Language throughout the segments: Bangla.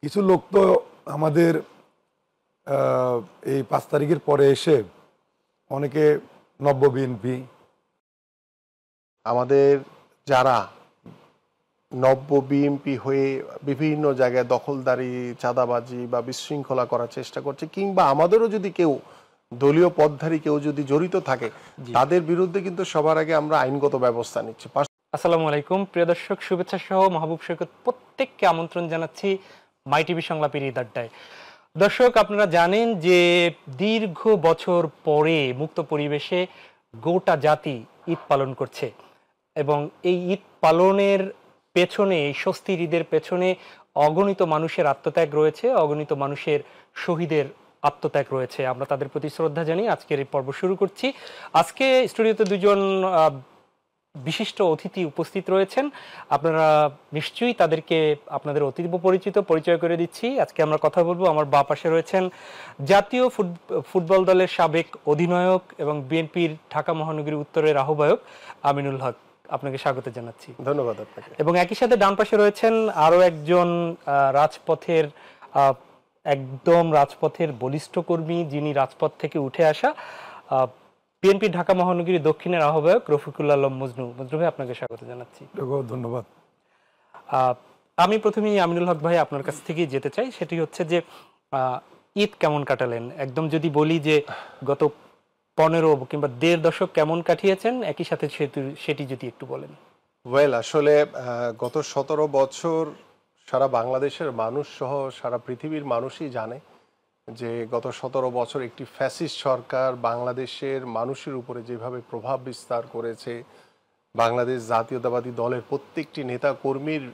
কিছু লোক তো আমাদের এই 5 তারিখের পরে এসে অনেকে নব্য বিএনপি আমাদের যারা নব্য বিএনপি হয়ে বিভিন্ন জায়গায় দখলদারি, চাঁদাবাজি বা বিশৃঙ্খলা করার চেষ্টা করছে, কিংবা আমাদেরও যদি কেউ দলীয় পদধারী কেউ যদি জড়িত থাকে, তাদের বিরুদ্ধে কিন্তু সবার আগে আমরা আইনগত ব্যবস্থা নিচ্ছি। আসসালামু আলাইকুম প্রিয় দর্শক, শুভেচ্ছা সহ মাহবুব সৈকত প্রত্যেককে আমন্ত্রণ জানাচ্ছি মাই টিভি সংলাপের ঈদ আড্ডায়। দর্শক, আপনারা জানেন যে দীর্ঘ বছর পরে মুক্ত পরিবেশে গোটা জাতি ঈদ পালন করছে এবং এই ঈদ পালনের পেছনে, এই স্বস্তির ঈদের পেছনে অগণিত মানুষের আত্মত্যাগ রয়েছে, অগণিত মানুষের শহীদের আত্মত্যাগ রয়েছে। আমরা তাদের প্রতি শ্রদ্ধা জানিয়ে আজকের এই পর্ব শুরু করছি। আজকে স্টুডিওতে দুজন বিশিষ্ট অতিথি উপস্থিত রয়েছেন। আপনারা নিশ্চয়ই তাদেরকে আপনাদের অতীব পরিচিত পরিচয় করে দিচ্ছি। আজকে আমরা কথা বলবো, আমার বাঁ পাশে রয়েছেন জাতীয় ফুটবল দলের সাবেক অধিনায়ক এবং বিএনপির ঢাকা মহানগরী উত্তরের আহ্বায়ক আমিনুল হক। আপনাকে স্বাগত জানাচ্ছি। ধন্যবাদ আপনাকে। এবং একই সাথে ডান পাশে রয়েছেন আরো একজন রাজপথের একদম রাজপথের বলিষ্ঠ কর্মী, যিনি রাজপথ থেকে উঠে আসা বিএনপি ঢাকা মহানগরী দক্ষিণের আহ্বায়ক রফিকুল আলম মজনু। মজনু ভাই, আপনাকে স্বাগত জানাচ্ছি। ধন্যবাদ। আমি প্রথমেই আমিনুল হক ভাই আপনার কাছ থেকেই যেতে চাই, সেটি হচ্ছে যে ঈদ কেমন কাটালেন? একদম যদি বলি যে গত 15 কিংবা 1.5 দশক কেমন কাটিয়েছেন, একই সাথে সেটি যদি একটু বলেন। আসলে গত 17 বছর সারা বাংলাদেশের মানুষ সহ সারা পৃথিবীর মানুষই জানে যে গত 17 বছর একটি ফ্যাসিস্ট সরকার বাংলাদেশের মানুষের উপরে যেভাবে প্রভাব বিস্তার করেছে, বাংলাদেশ জাতীয়তাবাদী দলের প্রত্যেকটি নেতা কর্মীর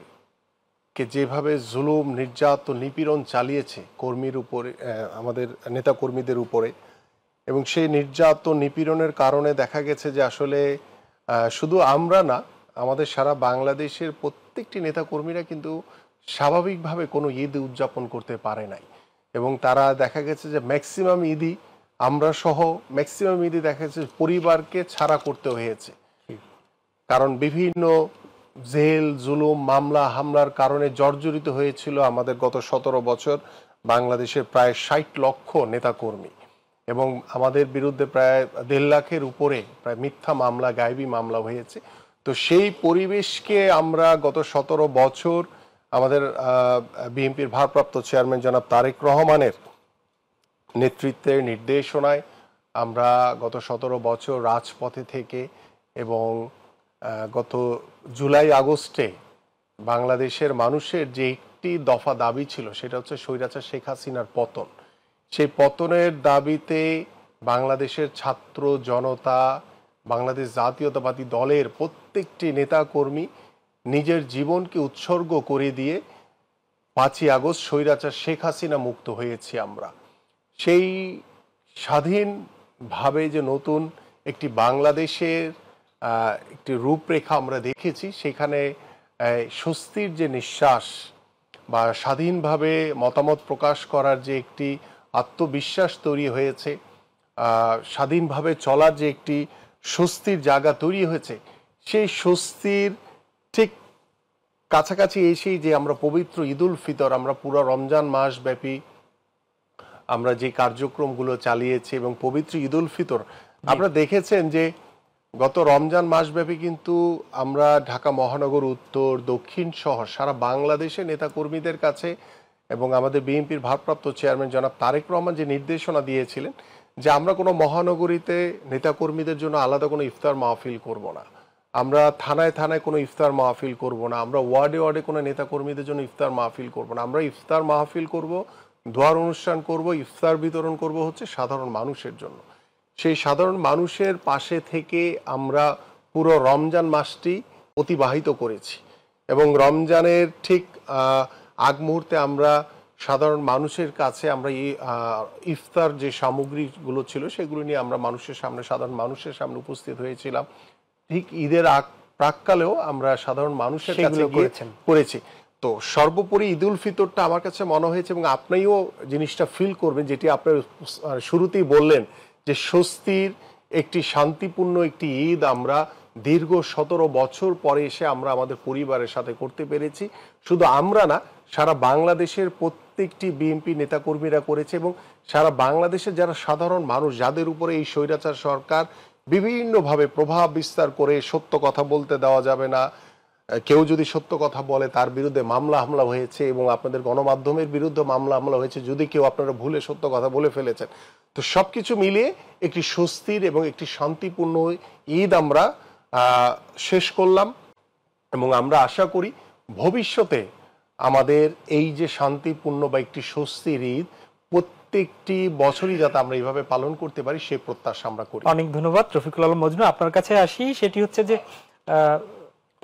কে যেভাবে জুলুম, নির্যাতন, নিপীড়ন চালিয়েছে কর্মীর উপরে, আমাদের নেতা কর্মীদের উপরে, এবং সেই নির্যাতন নিপীড়নের কারণে দেখা গেছে যে আসলে শুধু আমরা না, আমাদের সারা বাংলাদেশের প্রত্যেকটি নেতা কর্মীরা কিন্তু স্বাভাবিকভাবে কোনো ঈদ উদযাপন করতে পারে নাই। এবং তারা দেখা গেছে যে ম্যাক্সিমাম ঈদই, আমরা সহ ম্যাক্সিমাম ঈদই দেখা গেছে পরিবারকে ছাড়া করতে হয়েছে, কারণ বিভিন্ন জেল, জুলুম, মামলা হামলার কারণে জর্জরিত হয়েছিল আমাদের গত 17 বছর বাংলাদেশের প্রায় 60 লক্ষ নেতাকর্মী, এবং আমাদের বিরুদ্ধে প্রায় 1.5 লাখের উপরে প্রায় মিথ্যা মামলা, গায়েবী মামলা হয়েছে। তো সেই পরিবেশকে আমরা গত 17 বছর আমাদের বিএনপির ভারপ্রাপ্ত চেয়ারম্যান জনাব তারেক রহমানের নেতৃত্বে, নির্দেশনায় আমরা গত 17 বছর রাজপথে থেকে, এবং গত জুলাই আগস্টে বাংলাদেশের মানুষের যে একটি দফা দাবি ছিল, সেটা হচ্ছে স্বৈরাচার শেখ হাসিনার পতন। সেই পতনের দাবিতে বাংলাদেশের ছাত্র জনতা, বাংলাদেশ জাতীয়তাবাদী দলের প্রত্যেকটি নেতাকর্মী নিজের জীবনকে উৎসর্গ করে দিয়ে 5ই আগস্ট স্বৈরাচার শেখ হাসিনা মুক্ত হয়েছি আমরা। সেই স্বাধীনভাবে যে নতুন একটি বাংলাদেশের একটি রূপরেখা আমরা দেখেছি, সেখানে স্বস্তির যে নিঃশ্বাস বা স্বাধীনভাবে মতামত প্রকাশ করার যে একটি আত্মবিশ্বাস তৈরি হয়েছে, স্বাধীনভাবে চলার যে একটি স্বস্তির জায়গা তৈরি হয়েছে, সেই স্বস্তির ঠিক কাছাকাছি এসেই যে আমরা পবিত্র ঈদুল ফিতর, আমরা পুরো রমজান মাস ব্যাপী আমরা যে কার্যক্রমগুলো চালিয়েছি, এবং পবিত্র ঈদুল ফিতর আপনারা দেখেছেন যে গত রমজান মাসব্যাপী কিন্তু আমরা ঢাকা মহানগর উত্তর, দক্ষিণ সহ সারা বাংলাদেশে নেতাকর্মীদের কাছে, এবং আমাদের বিএনপির ভারপ্রাপ্ত চেয়ারম্যান জনাব তারেক রহমান যে নির্দেশনা দিয়েছিলেন যে আমরা কোনো মহানগরীতে নেতাকর্মীদের জন্য আলাদা কোনো ইফতার মাহফিল করব না, আমরা থানায় থানায় কোনো ইফতার মাহফিল করব না, আমরা ওয়ার্ডে ওয়ার্ডে কোনো নেতাকর্মীদের জন্য ইফতার মাহফিল করব না, আমরা ইফতার মাহফিল করব, দোয়ার অনুষ্ঠান করব, ইফতার বিতরণ করব হচ্ছে সাধারণ মানুষের জন্য। সেই সাধারণ মানুষের পাশে থেকে আমরা পুরো রমজান মাসটি অতিবাহিত করেছি, এবং রমজানের ঠিক আগ মুহূর্তে আমরা সাধারণ মানুষের কাছে আমরা ইফতার যে সামগ্রীগুলো ছিল সেগুলো নিয়ে আমরা মানুষের সামনে, সাধারণ মানুষের সামনে উপস্থিত হয়েছিলাম। ঠিক ঈদের প্রাককালেও আমরা সাধারণ মানুষের কাছে করেছি। তো সর্বোপরি ঈদুল ফিতরটা আমার কাছে মনে হয়েছে, এবং আপনিও জিনিসটা ফিল করবেন, যেটি আপনার শুরুতেই বললেন যে স্বস্তির একটি শান্তিপূর্ণ একটি ঈদ আমরা দীর্ঘ 17 বছর পরে এসে আমরা আমাদের পরিবারের সাথে করতে পেরেছি। শুধু আমরা না, সারা বাংলাদেশের প্রত্যেকটি বিএনপি নেতাকর্মীরা করেছে, এবং সারা বাংলাদেশের যারা সাধারণ মানুষ, যাদের উপরে এই স্বৈরাচার সরকার বিভিন্নভাবে প্রভাব বিস্তার করে, সত্য কথা বলতে দেওয়া যাবে না, কেউ যদি সত্য কথা বলে তার বিরুদ্ধে মামলা হামলা হয়েছে, এবং আপনাদের গণমাধ্যমের বিরুদ্ধে মামলা হামলা হয়েছে যদি কেউ আপনারা ভুলে সত্য কথা বলে ফেলেছেন। তো সবকিছু মিলিয়ে একটি স্বস্তির এবং একটি শান্তিপূর্ণ ঈদ আমরা শেষ করলাম, এবং আমরা আশা করি ভবিষ্যতে আমাদের এই যে শান্তিপূর্ণ বা একটি স্বস্তির ঈদ প্রত্যেকটি বছরই যাতে আমরা এইভাবে পালন করতে পারি সেই প্রত্যাশা আমরা করি। অনেক ধন্যবাদ রফিকুল আলম মজনু। আপনার কাছে আসি, সেটি হচ্ছে যে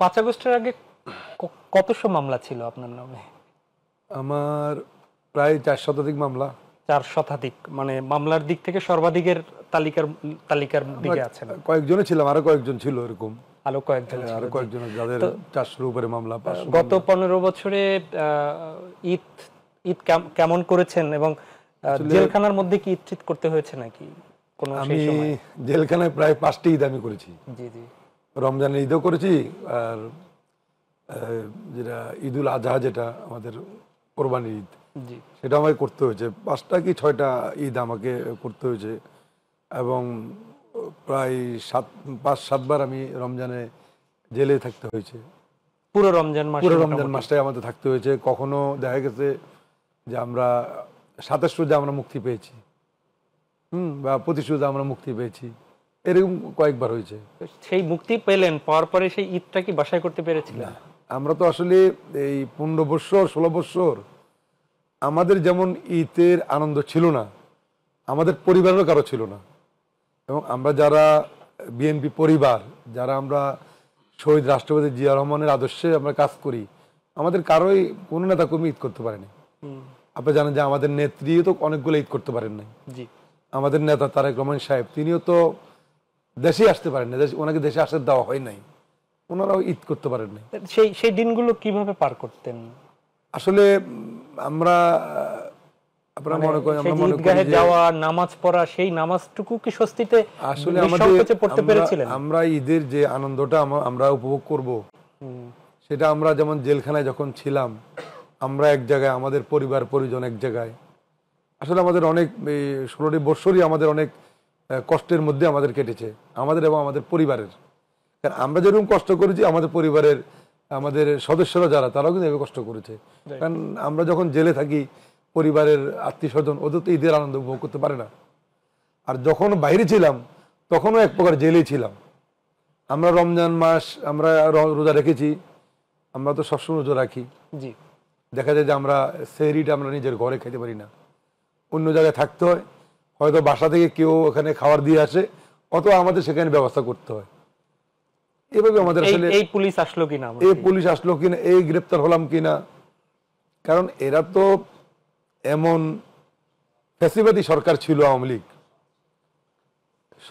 5 আগস্টের আগে কতশো মামলা ছিল আপনার নামে? আমার প্রায় 4 শতাধিক মামলা। 4 শতাধিক, মানে মামলার দিক থেকে সর্বাধিকের তালিকার দিকে আছেন। কয়েকজনে ছিলাম, আরো কয়েকজন ছিল এরকম, আরো কয়েকজন আরো কয়েকজন যাদের 400-এর উপরে মামলা। গত 15 বছরে ঈদ কেমন করেছেন, এবং জেলখানার মধ্যে কি ঈদ করতে হয়েছে নাকি কোনো? আমি জেলখানায় প্রায় 5টি ঈদ আমি করেছি। জি জি। রমজানের ঈদও করেছি, আর যেটা ঈদুল আজহা, যেটা আমাদের কোরবানির ঈদ, সেটা আমাকে করতে হয়েছে। 5টা কি 6টা ঈদ আমাকে করতে হয়েছে, এবং প্রায় 5-7 বার আমি রমজানে জেলে থাকতে হয়েছে। পুরো রমজান মাসটাই আমাদের থাকতে হয়েছে। কখনো দেখা গেছে যে আমরা 27 রোজা আমরা মুক্তি পেয়েছি, বা 25 রোজা আমরা মুক্তি পেয়েছি, এরকম কয়েকবার হয়েছে। সেই মুক্তি পেলেন, পাওয়ার পরে সেই ঈদটা কি বাসায় করতে পেরেছিলেন? আমরা তো আসলে এই 15 বছর 16 বছর আমাদের যেমন ঈদের আনন্দ ছিল না, আমাদের পরিবারেরও কারো ছিল না। এবং আমরা যারা বিএনপি পরিবার, যারা আমরা শহীদ রাষ্ট্রপতি জিয়া রহমানের আদর্শে আমরা কাজ করি, আমাদের কারোই কোনো নেতা কর্মী ঈদ করতে পারেনি। আপনি জানেন যে আমাদের নেত্রীও তো অনেকগুলো ঈদ করতে পারেন নাই। আমাদের নেতা তারেক রহমান সাহেব, তিনিও তো দেশে আসতে পারেন না, ওনাকে দেশে আসার দেওয়া হয় নাই, ওনারাও ঈদ করতে পারেন নাই। সেই দিনগুলো কিভাবে পার করতেন? আসলে আমরা মনে করি যাওয়া, নামাজ পড়া, সেই নামাজটুকু কি স্বস্তিতে আসলে পড়তে পেরেছিলেন? আমরা ঈদের যে আনন্দটা আমরা উপভোগ করব, সেটা আমরা যেমন জেলখানায় যখন ছিলাম, আমরা এক জায়গায়, আমাদের পরিবার পরিজন এক জায়গায়। আসলে আমাদের অনেক 16টি বছরই আমাদের অনেক কষ্টের মধ্যে আমাদের কেটেছে, আমাদের এবং আমাদের পরিবারের। কারণ আমরা যেরকম কষ্ট করেছি, আমাদের পরিবারের আমাদের সদস্যরা যারা, তারাও কিন্তু এভাবে কষ্ট করেছে। কারণ আমরা যখন জেলে থাকি, পরিবারের আত্মীয় স্বজন ওদের তো ঈদের আনন্দ উপভোগ করতে পারে না। আর যখন বাইরে ছিলাম, তখনও এক প্রকার জেলেই ছিলাম। আমরা রমজান মাস আমরা রোজা রেখেছি, আমরা তো সবসময় রোজা রাখি। দেখা যায় যে আমরা সেহরিটা আমরা নিজের ঘরে খেতে পারি না, অন্য জায়গায় থাকতে হয়, হয়তো বাসা থেকে কেউ ওখানে খাবার দিয়ে আসে, অথবা আমাদের সেখানে ব্যবস্থা করতে হয়। এভাবে আমাদের আসলে এই পুলিশ আসলো কিনা, এই গ্রেপ্তার হলাম কিনা, কারণ এরা তো এমন ফ্যাসিবাদী সরকার ছিল আওয়ামী লীগ।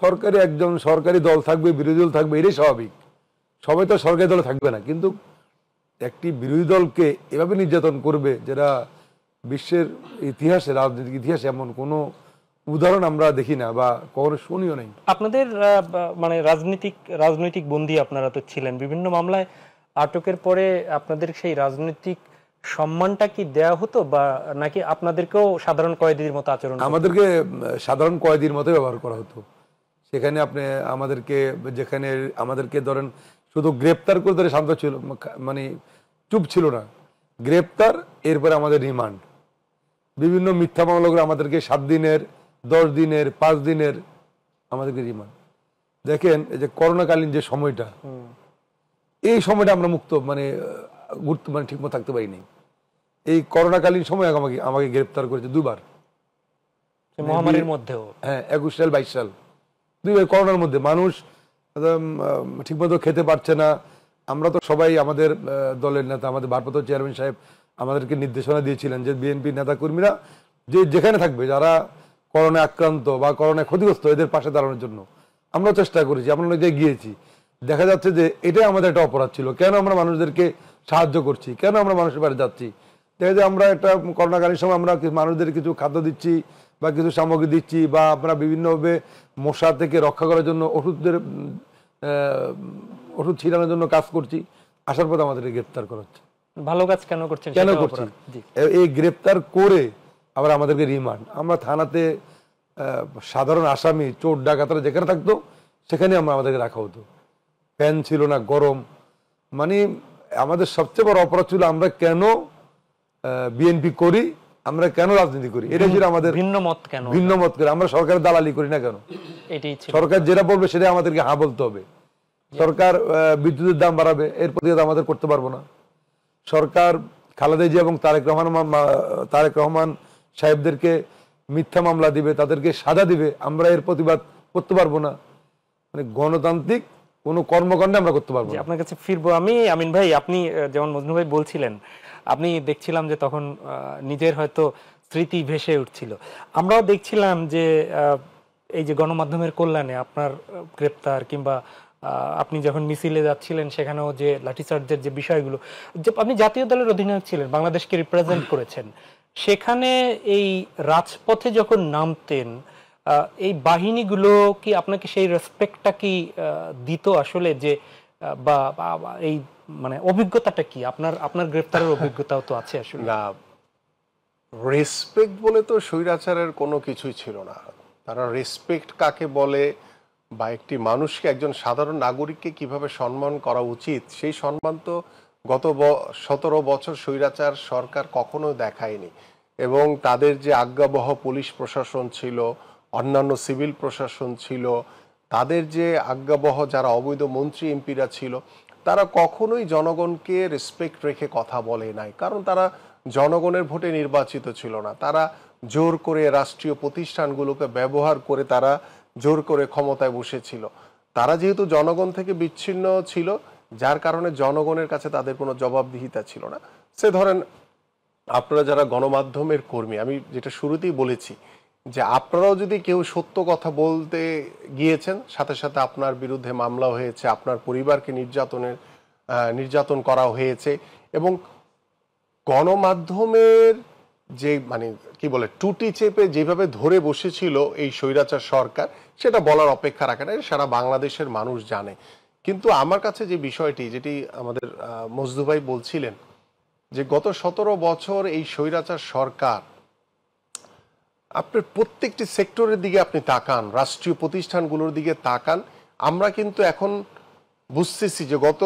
সরকারি একজন সরকারি দল থাকবে, বিরোধী দল থাকবে, এটাই স্বাভাবিক। সবাই তো সরকারি দলে থাকবে না, কিন্তু একটি বিরোধী দলকে এভাবে নির্যাতন করবে, যেটা বিশ্বের ইতিহাসে, রাজনৈতিক ইতিহাসে এমন কোনো উদাহরণ আমরা দেখি না বা কখনো শুনিও নাই। আপনাদের মানে রাজনৈতিক বন্দী আপনারা তো ছিলেন, বিভিন্ন মামলায় আটকের পরে আপনাদের সেই রাজনৈতিক সম্মানটা কি দেয়া হতো, বা নাকি আপনাদেরকেও সাধারণ কয়েদির মতো আচরণ? আমাদেরকে সাধারণ কয়েদির মতো ব্যবহার করা হতো। সেখানে আপনি যেখানে আমাদেরকে ধরেন শুধু গ্রেপ্তার করে ধরে শান্ত ছিল, মানে চুপ ছিল না, গ্রেপ্তার, এরপরে আমাদের রিমান্ড, বিভিন্ন মিথ্যা মামলা করে আমাদেরকে 7 দিনের, 10 দিনের, 5 দিনের আমাদেরকে রিমান্ড। দেখেন এই যে করোনাকালীন যে সময়টা, এই সময়টা আমরা মুক্ত মানে ঠিক মতো থাকতে পারিনি। এই করোনাকালীন সময় আমাকে গ্রেপ্তার করেছে 2 বার, মহামারীর মধ্যেও। হ্যাঁ, 21 সাল 22 সাল, 2 বার করোনার মধ্যে। মানুষ ঠিকমতো খেতে পারছে না। আমরা তো সবাই, আমাদের দলের নেতা, আমাদের ভারপ্রাপ্ত চেয়ারম্যান সাহেব আমাদেরকে নির্দেশনা দিয়েছিলেন যে বিএনপি নেতা কর্মীরা যেখানে থাকবে, যারা করোনা আক্রান্ত বা করোনায় ক্ষতিগ্রস্ত, এদের পাশে দাঁড়ানোর জন্য আমরা চেষ্টা করেছি, আমরা অনেক জায়গায় গিয়েছি। দেখা যাচ্ছে যে এটাই আমাদের একটা অপরাধ ছিল, কেন আমরা মানুষদেরকে সাহায্য করছি, কেন আমরা মানুষের বাড়ি যাচ্ছি। দেখা যায় আমরা একটা করোনাকালীন সময় আমরা মানুষদের কিছু খাদ্য দিচ্ছি বা কিছু সামগ্রী দিচ্ছি, বা আমরা বিভিন্নভাবে মশা থেকে রক্ষা করার জন্য ওষুধ ছিটানোর জন্য কাজ করছি। আসার পর আমাদেরকে গ্রেপ্তার করা হচ্ছে। ভালো কাজ কেন করছেন কেন সেটাও করছি? অপরাধ। জি। এই গ্রেপ্তার করে আবার আমাদেরকে রিমান্ড, আমরা থানাতে সাধারণ আসামি চোর ডাকাতরা যেখানে থাকতো সেখানে আমাদেরকে রাখা হতো, ফ্যান ছিল না, গরম। মানে আমাদের সবচেয়ে বড় অপরাধ ছিল আমরা কেন বিএনপি করি, আমরা কেন রাজনীতি করি, এটা ছিল আমাদের ভিন্ন মত কেন, ভিন্ন মত করে। আমরা সরকারের দালালি করি না কেন, এটাই ছিল। সরকার যেটা বলবে সেটা আমাদেরকে হ্যাঁ বলতে হবে। সরকার বিদ্যুতের দাম বাড়াবে, এর প্রতিবাদ আমাদের করতে পারবো না। সরকার খালেদা জিয়া এবং তারেক রহমান সাহেবদেরকে মিথ্যা মামলা দিবে, তাদেরকে সাজা দিবে, আমরা এর প্রতিবাদ করতে পারবো না। মানে গণতান্ত্রিক কোনো কর্মকাণ্ডে আমরা করতে পারবো জি, না। আপনার কাছে ফিরবো আমি। আমিন ভাই, আপনি যেমন মজনু ভাই বলছিলেন, আপনি দেখছিলাম যে তখন নিজের হয়তো স্মৃতি ভেসে উঠছিল। আমরাও দেখছিলাম যে এই যে গণমাধ্যমের কল্যাণে আপনার গ্রেপ্তার কিংবা আপনি যখন মিছিলে যাচ্ছিলেন সেখানেও যে লাঠিচার্জের যে বিষয়গুলো, যে আপনি জাতীয় দলের অধিনায়ক ছিলেন, বাংলাদেশকে রিপ্রেজেন্ট করেছেন, সেখানে এই রাজপথে যখন নামতেন এই বাহিনীগুলো কি আপনাকে সেই রেসপেক্টটা কি দিত আসলে, যে বা এই মানে অভিজ্ঞতাটা কি আপনার, আপনার গ্রেফতারের অভিজ্ঞতাও তো আছে আসলে। না, রেসপেক্ট বলে তো স্বৈরাচারের কোনো কিছুই ছিল না। তারা রেসপেক্ট কাকে বলে বা একটি মানুষকে, একজন সাধারণ নাগরিককে কিভাবে সম্মান করা উচিত, সেই সম্মান তো গত 17 বছর স্বৈরাচার সরকার কখনো দেখায়নি। এবং তাদের যে আজ্ঞাবহ পুলিশ প্রশাসন ছিল, অন্যান্য সিভিল প্রশাসন ছিল, তাদের যে আজ্ঞাবহ যারা অবৈধ মন্ত্রী এমপিরা ছিল, তারা কখনোই জনগণকে রেসপেক্ট রেখে কথা বলে নাই। কারণ তারা জনগণের ভোটে নির্বাচিত ছিল না। তারা জোর করে রাষ্ট্রীয় প্রতিষ্ঠানগুলোকে ব্যবহার করে তারা জোর করে ক্ষমতায় বসেছিল। তারা যেহেতু জনগণ থেকে বিচ্ছিন্ন ছিল, যার কারণে জনগণের কাছে তাদের কোনো জবাবদিহিতা ছিল না। সে ধরেন আপনারা যারা গণমাধ্যমের কর্মী, আমি যেটা শুরুতেই বলেছি যে আপনারাও যদি কেউ সত্য কথা বলতে গিয়েছেন, সাথে সাথে আপনার বিরুদ্ধে মামলা হয়েছে, আপনার পরিবারকে নির্যাতন করা হয়েছে। এবং গণমাধ্যমের যে মানে কি বলে টুটি চেপে যেভাবে ধরে বসেছিল এই স্বৈরাচার সরকার, সেটা বলার অপেক্ষা রাখে না, সারা বাংলাদেশের মানুষ জানে। কিন্তু আমার কাছে যে বিষয়টি, যেটি আমাদের মজদু ভাই বলছিলেন, যে গত 17 বছর এই স্বৈরাচার সরকার, আপনার প্রত্যেকটি সেক্টরের দিকে আপনি তাকান, রাষ্ট্রীয় প্রতিষ্ঠানগুলোর দিকে তাকান, আমরা কিন্তু এখন বুঝতেছি যে গত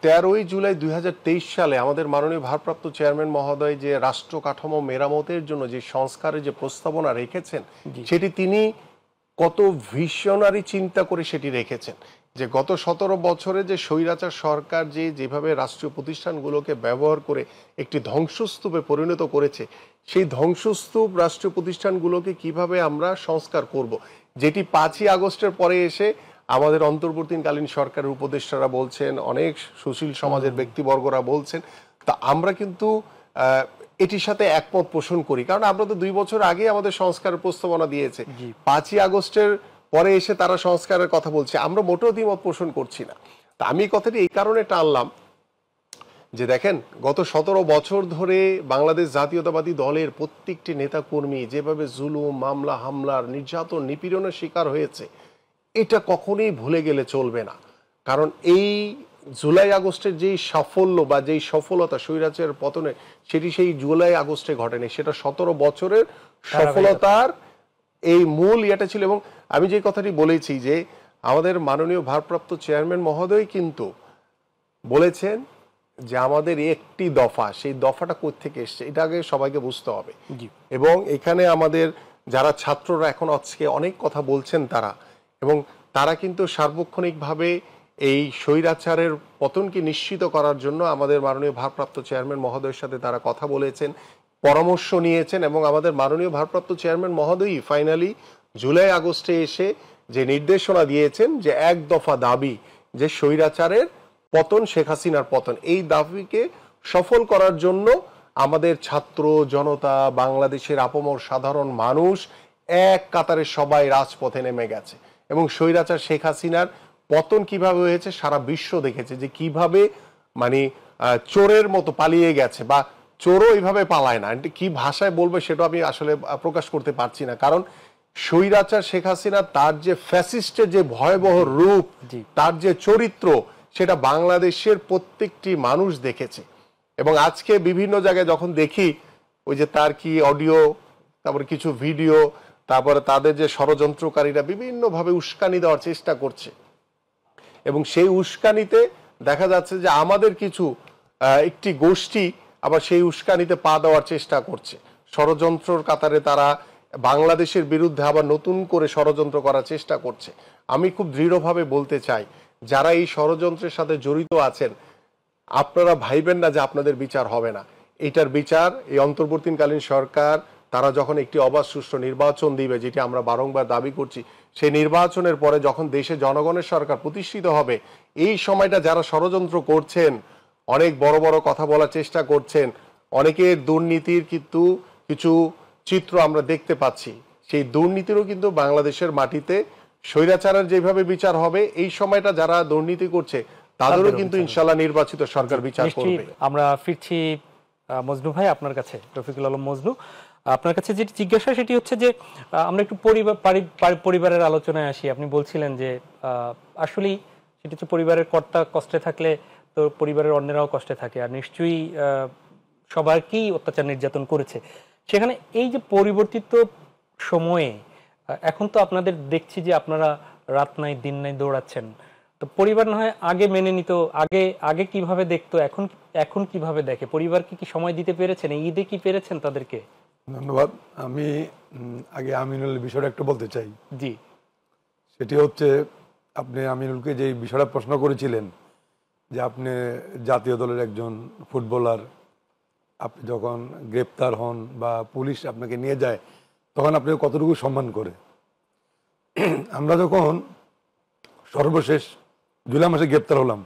13ই জুলাই 2023 সালে আমাদের মাননীয় ভারপ্রাপ্ত চেয়ারম্যান মহোদয় যে রাষ্ট্র কাঠামো মেরামতের জন্য যে সংস্কারের যে প্রস্তাবনা রেখেছেন, সেটি তিনি কত ভিশনারি চিন্তা করে সেটি রেখেছেন। যে গত 17 বছরে যে স্বৈরাচার সরকার যেভাবে রাষ্ট্রীয় প্রতিষ্ঠানগুলোকে ব্যবহার করে একটি ধ্বংসস্তূপে পরিণত করেছে, সেই ধ্বংসস্তূপ রাষ্ট্রীয় প্রতিষ্ঠানগুলোকে কিভাবে আমরা সংস্কার করব, যেটি 5ই আগস্টের পরে এসে আমাদের অন্তর্বর্তীকালীন সরকারের উপদেষ্টারা বলছেন, অনেক সুশীল সমাজের ব্যক্তিবর্গরা বলছেন। তা আমরা কিন্তু এটির সাথে একমত পোষণ করি, কারণ আমরা তো 2 বছর আগে আমাদের সংস্কারের প্রস্তাবনা দিয়েছে। 5ই আগস্টের পরে এসে তারা সংস্কারের কথা বলছে, আমরা মোটেও দ্বিমত পোষণ করছি না। তা আমি কথাটি এই কারণে টানলাম যে দেখেন, গত 17 বছর ধরে বাংলাদেশ জাতীয়তাবাদী দলের প্রত্যেকটি নেতাকর্মী যেভাবে জুলুম, মামলা, হামলার, নির্যাতন, নিপীড়নের শিকার হয়েছে, এটা কখনোই ভুলে গেলে চলবে না। কারণ এই জুলাই আগস্টের যেই সাফল্য বা যেই সফলতা স্বৈরাচারের পতনে, সেটি সেই জুলাই আগস্টে ঘটেনি, সেটা 17 বছরের সফলতার এই মূল ইয়েটা ছিল। এবং আমি যে কথাটি বলেছি যে আমাদের মাননীয় ভারপ্রাপ্ত চেয়ারম্যান মহোদয় কিন্তু বলেছেন যে আমাদের একটি দফা, সেই দফাটা কোত্থেকে এসছে এটা আগে সবাইকে বুঝতে হবে। এবং এখানে আমাদের যারা ছাত্ররা এখন আজকে অনেক কথা বলছেন তারা, এবং তারা কিন্তু সার্বক্ষণিকভাবে এই স্বৈরাচারের পতনকে নিশ্চিত করার জন্য আমাদের মাননীয় ভারপ্রাপ্ত চেয়ারম্যান মহোদয়ের সাথে তারা কথা বলেছেন, পরামর্শ নিয়েছেন। এবং আমাদের মাননীয় ভারপ্রাপ্ত চেয়ারম্যান মহোদয়ই ফাইনালি জুলাই আগস্টে এসে যে নির্দেশনা দিয়েছেন যে এক দফা দাবি, যে স্বৈরাচারের পতন, শেখ হাসিনার পতন, এই দাবিকে সফল করার জন্য আমাদের ছাত্র জনতা, বাংলাদেশের আপামর সাধারণ মানুষ এক কাতারে সবাই রাজপথে নেমে গেছে। এবং স্বৈরাচার শেখ হাসিনার পতন কিভাবে হয়েছে সারা বিশ্ব দেখেছে, যে কিভাবে মানে চোরের মতো পালিয়ে গেছে, বা চোরও এইভাবে পালায় না, কি ভাষায় বলবে সেটা আমি আসলে প্রকাশ করতে পারছি না। কারণ স্বৈরাচার শেখ হাসিনা তার যে ফ্যাসিস্টের যে ভয়াবহ রূপ, তার যে চরিত্র, সেটা বাংলাদেশের প্রত্যেকটি মানুষ দেখেছে। এবং আজকে বিভিন্ন জায়গায় যখন দেখি ওই যে তার কি অডিও, তারপরে কিছু ভিডিও, তারপরে তাদের যে ষড়যন্ত্রকারীরা বিভিন্নভাবে উস্কানি দেওয়ার চেষ্টা করছে, এবং সেই উস্কানিতে দেখা যাচ্ছে যে আমাদের কিছু একটি গোষ্ঠী আবার সেই উস্কানিতে পা দেওয়ার চেষ্টা করছে। ষড়যন্ত্রর কাতারে তারা বাংলাদেশের বিরুদ্ধে আবার নতুন করে ষড়যন্ত্র করার চেষ্টা করছে। আমি খুব দৃঢ়ভাবে বলতে চাই, যারা এই ষড়যন্ত্রের সাথে জড়িত আছেন, আপনারা ভাইবেন না যে আপনাদের বিচার হবে না। এটার বিচার এই অন্তর্বর্তীকালীন সরকার তারা যখন একটি অবাধ সুষ্ঠু নির্বাচন দিবে, যেটি আমরা বারংবার দাবি করছি, সেই নির্বাচনের পরে যখন দেশে জনগণের সরকার প্রতিষ্ঠিত হবে, এই সময়টা যারা ষড়যন্ত্র করছেন, অনেক বড় বড় কথা বলার চেষ্টা করছেন, অনেকের দুর্নীতির কিন্তু কিছু চিত্র আমরা দেখতে পাচ্ছি, সেই দুর্নীতিরও কিন্তু বাংলাদেশের মাটিতে স্বৈরাচারের যেভাবে বিচার হবে, এই সময়টা যারা দুর্নীতি করছে তাদেরও কিন্তু ইনশাল্লাহ নির্বাচিত সরকার বিচার করবে। আমরা ফিরছি মজনু ভাই আপনার কাছে, রফিকুল আলম মজনু, আপনার কাছে যেটি জিজ্ঞাসা সেটি হচ্ছে যে আমরা একটু পরিবারের আলোচনায় আসি। আপনি বলছিলেন যে আসলেই সেটি হচ্ছে পরিবারের কর্তা কষ্টে থাকলে তো পরিবারের অন্যরাও কষ্টে থাকে, আর নিশ্চয়ই সবাইকেই অত্যাচার নির্যাতন করেছে। সেখানে এই যে পরিবর্তিত সময়ে এখন তো আপনাদের দেখছি যে আপনারা রাত নাই দিন নাই দৌড়াচ্ছেন, তো পরিবার না হয় আগে মেনে নিত, আগে কিভাবে দেখতো, এখন কিভাবে দেখে? পরিবারকে কি সময় দিতে পেরেছেন? ঈদে কি পেরেছেন তাদেরকে? ধন্যবাদ। আমি আগে আমিনুল বিষয়টা একটু বলতে চাই। জি, সেটি হচ্ছে, আপনি আমিনুলকে যে বিষয়টা প্রশ্ন করেছিলেন যে আপনি জাতীয় দলের একজন ফুটবলার, আপনি যখন গ্রেপ্তার হন বা পুলিশ আপনাকে নিয়ে যায় তখন আপনি কতটুকু সম্মান করে। আমরা যখন সর্বশেষ জুলাই মাসে গ্রেপ্তার হলাম,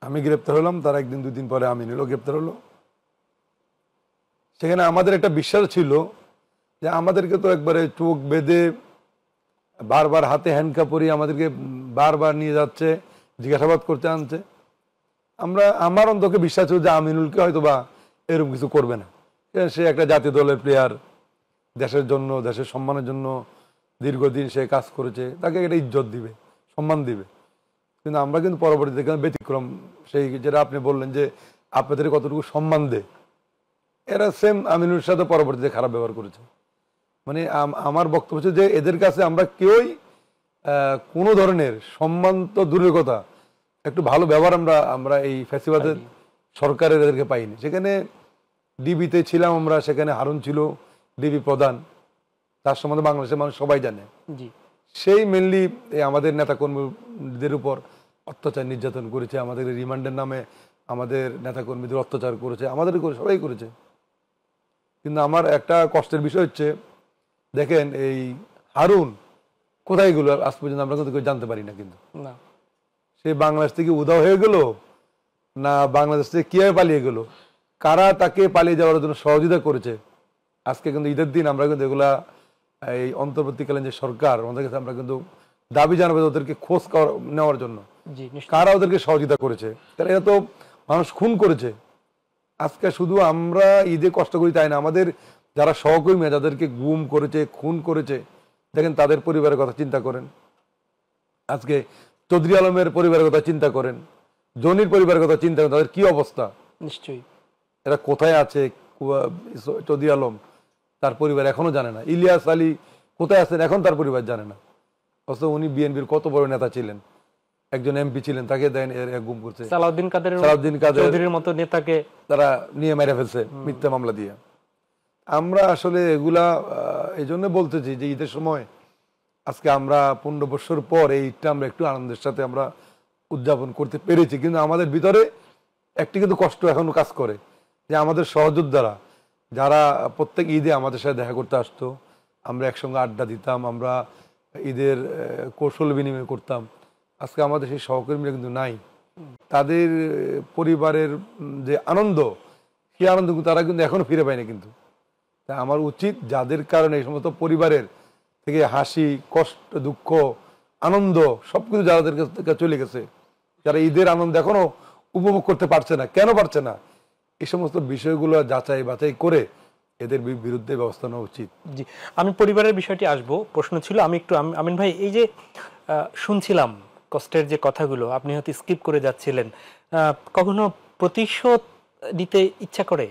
আমি গ্রেপ্তার হলাম, তার একদিন দুই দিন পরে আমিনুলও গ্রেপ্তার হলো। সেখানে আমাদের একটা বিশ্বাস ছিল যে আমাদেরকে তো একবারে চোখ বেঁধে বারবার হাতে হ্যান্ডকাপ পরিয়ে আমাদেরকে বারবার নিয়ে যাচ্ছে, জিজ্ঞাসাবাদ করতে আনছে। আমার অন্তকে বিশ্বাস ছিল যে আমিনুলকে হয়তো বা এরকম কিছু করবে না, সে একটা জাতীয় দলের প্লেয়ার, দেশের জন্য, দেশের সম্মানের জন্য দীর্ঘদিন সে কাজ করেছে, তাকে একটা ইজ্জত দিবে, সম্মান দিবে। কিন্তু আমরা কিন্তু পরবর্তীতে ব্যতিক্রম, সেই যেটা আপনি বললেন যে আপনাদের কতটুকু সম্মান দেয়, এরা সেম আমিনুর সাথে পরবর্তীতে খারাপ ব্যবহার করেছে। মানে আমার বক্তব্য হচ্ছে যে এদের কাছে আমরা কেউই কোনো ধরনের সম্মান তো দূরের কথা, একটু ভালো ব্যবহার আমরা এই ফ্যাসিবাদের সরকারের এদেরকে পাইনি। সেখানে ডিবিতে ছিলাম আমরা, সেখানে হারুন ছিল ডিবি প্রধান, তার সম্বন্ধে বাংলাদেশের মানুষ সবাই জানে। সেই মেনলি আমাদের নেতাকর্মীদের উপর অত্যাচার নির্যাতন করেছে, আমাদের রিমান্ডের নামে আমাদের নেতাকর্মীদের অত্যাচার করেছে, আমাদের সবাই করেছে। কিন্তু আমার একটা কষ্টের বিষয় হচ্ছে, দেখেন এই হারুন কোথায় গেল আজ পর্যন্ত আমরা কিন্তু কেউ জানতে পারি না। কিন্তু সে বাংলাদেশ থেকে উধাও হয়ে গেল না বাংলাদেশ থেকে কিভাবে পালিয়ে গেল, কারা তাকে পালিয়ে যাওয়ার জন্য সহযোগিতা করেছে, আজকে কিন্তু ঈদের দিন আমরা কিন্তু এগুলা এই অন্তর্বর্তীকালীন যে সরকার, আমাদের কাছে আমরা কিন্তু দাবি জানাবো ওদেরকে খোঁজ নেওয়ার জন্য কারা ওদেরকে সহযোগিতা করেছে। কারণ এরা তো মানুষ খুন করেছে। আজকে শুধু আমরা ঈদে কষ্ট করি তাই না, আমাদের যারা সহকর্মী যাদেরকে গুম করেছে, খুন করেছে, দেখেন তাদের পরিবারের কথা চিন্তা করেন। আজকে চৌধুরী আলমের পরিবারের কথা চিন্তা করেন, জনির পরিবারের কথা চিন্তা করেন, তাদের কি অবস্থা। নিশ্চয়ই এরা কোথায় আছে, চৌধুরী আলম তার পরিবার এখনো জানে না, ইলিয়াস আলী কোথায় আছেন এখন তার পরিবার জানে না। অথচ উনি বিএনপির কত বড় নেতা ছিলেন, একজন এমপি ছিলেন, তাকে দেন গুম করছে। সালাউদ্দিন কাদের মতো নেতাকে তারা নিয়ে মেরে ফেলছে মিথ্যা মামলা দিয়ে। আমরা আসলে এগুলা এই জন্য বলতেছি যে ঈদের সময় আজকে আমরা 15 বছর পর এই ঈদটা আমরা একটু আনন্দের সাথে আমরা উদযাপন করতে পেরেছি। কিন্তু আমাদের ভিতরে একটি কিন্তু কষ্ট এখনো কাজ করে যে আমাদের সহযোদ্ধারা যারা প্রত্যেক ঈদে আমাদের সাথে দেখা করতে আসতো, আমরা একসঙ্গে আড্ডা দিতাম, আমরা ঈদের কৌশল বিনিময় করতাম, আজকে আমাদের সেই সহকর্মীরা কিন্তু নাই। তাদের পরিবারের যে আনন্দ, সেই আনন্দ তারা কিন্তু এখনো ফিরে পায়নি। কিন্তু তাই আমার উচিত যাদের কারণে এই সমস্ত পরিবারের থেকে হাসি, কষ্ট, দুঃখ, আনন্দ সবকিছু যাদের কাছে চলে গেছে, যারা ঈদের আনন্দ এখনো উপভোগ করতে পারছে না, কেন পারছে না, এই সমস্ত বিষয়গুলো যাচাই বাছাই করে এদের বিরুদ্ধে ব্যবস্থা নেওয়া উচিত। জি, আমি পরিবারের বিষয়টি আসবো, প্রশ্ন ছিল আমি একটু আমিন ভাই, এই যে শুনছিলাম কষ্টের যে কথাগুলো আপনি হয়তো স্কিপ করে যাচ্ছিলেন, কখনো প্রতিশোধ নিতে ইচ্ছা করে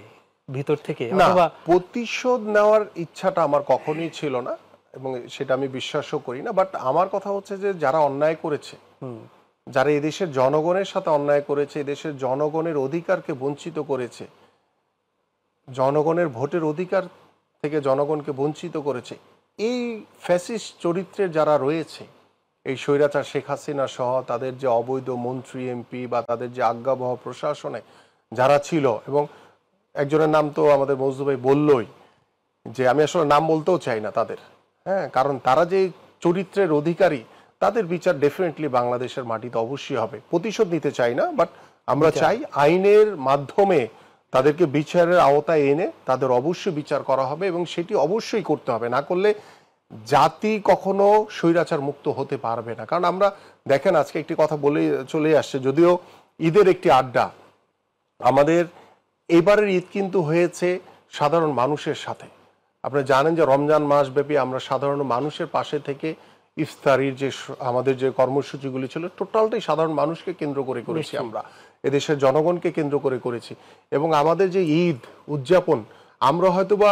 ভিতর থেকে? না, অথবা প্রতিশোধ নেওয়ার ইচ্ছাটা আমার কখনোই ছিল না এবং সেটা আমি বিশ্বাসও করি না। বাট আমার কথা হচ্ছে যে যারা অন্যায় করেছে, যারা এদেশের জনগণের সাথে অন্যায় করেছে, এদেশের জনগণের অধিকারকে বঞ্চিত করেছে, জনগণের ভোটের অধিকার থেকে জনগণকে বঞ্চিত করেছে, এই ফ্যাসিস্ট চরিত্রের যারা রয়েছে, এই স্বৈরাচার শেখ হাসিনা সহ তাদের যে অবৈধ মন্ত্রী এমপি বা তাদের যে আজ্ঞাবহ প্রশাসনে যারা ছিল, এবং একজনের নাম তো আমাদের মজদু ভাই বললই, যে আমি আসলে নাম বলতেও চাই না তাদের, হ্যাঁ, কারণ তারা যে চরিত্রের অধিকারী, তাদের বিচার ডেফিনেটলি বাংলাদেশের মাটিতে অবশ্যই হবে। প্রতিশোধ নিতে চাই না, বাট আমরা চাই আইনের মাধ্যমে তাদেরকে বিচারের আওতায় এনে তাদের অবশ্যই বিচার করা হবে এবং সেটি অবশ্যই করতে হবে। না করলে জাতি কখনো স্বৈরাচার মুক্ত হতে পারবে না। কারণ আমরা দেখেন, আজকে একটি কথা বলে চলে আসছে, যদিও ঈদের একটি আড্ডা, আমাদের এবারের ঈদ কিন্তু হয়েছে সাধারণ মানুষের সাথে। আপনারা জানেন যে রমজান মাস ব্যাপী আমরা সাধারণ মানুষের পাশে থেকে ইফতারির যে আমাদের যে কর্মসূচিগুলি ছিল, টোটালটাই সাধারণ মানুষকে কেন্দ্র করে করেছি আমরা, এদেশের জনগণকে কেন্দ্র করে করেছি। এবং আমাদের যে ঈদ উদযাপন, আমরা হয়তোবা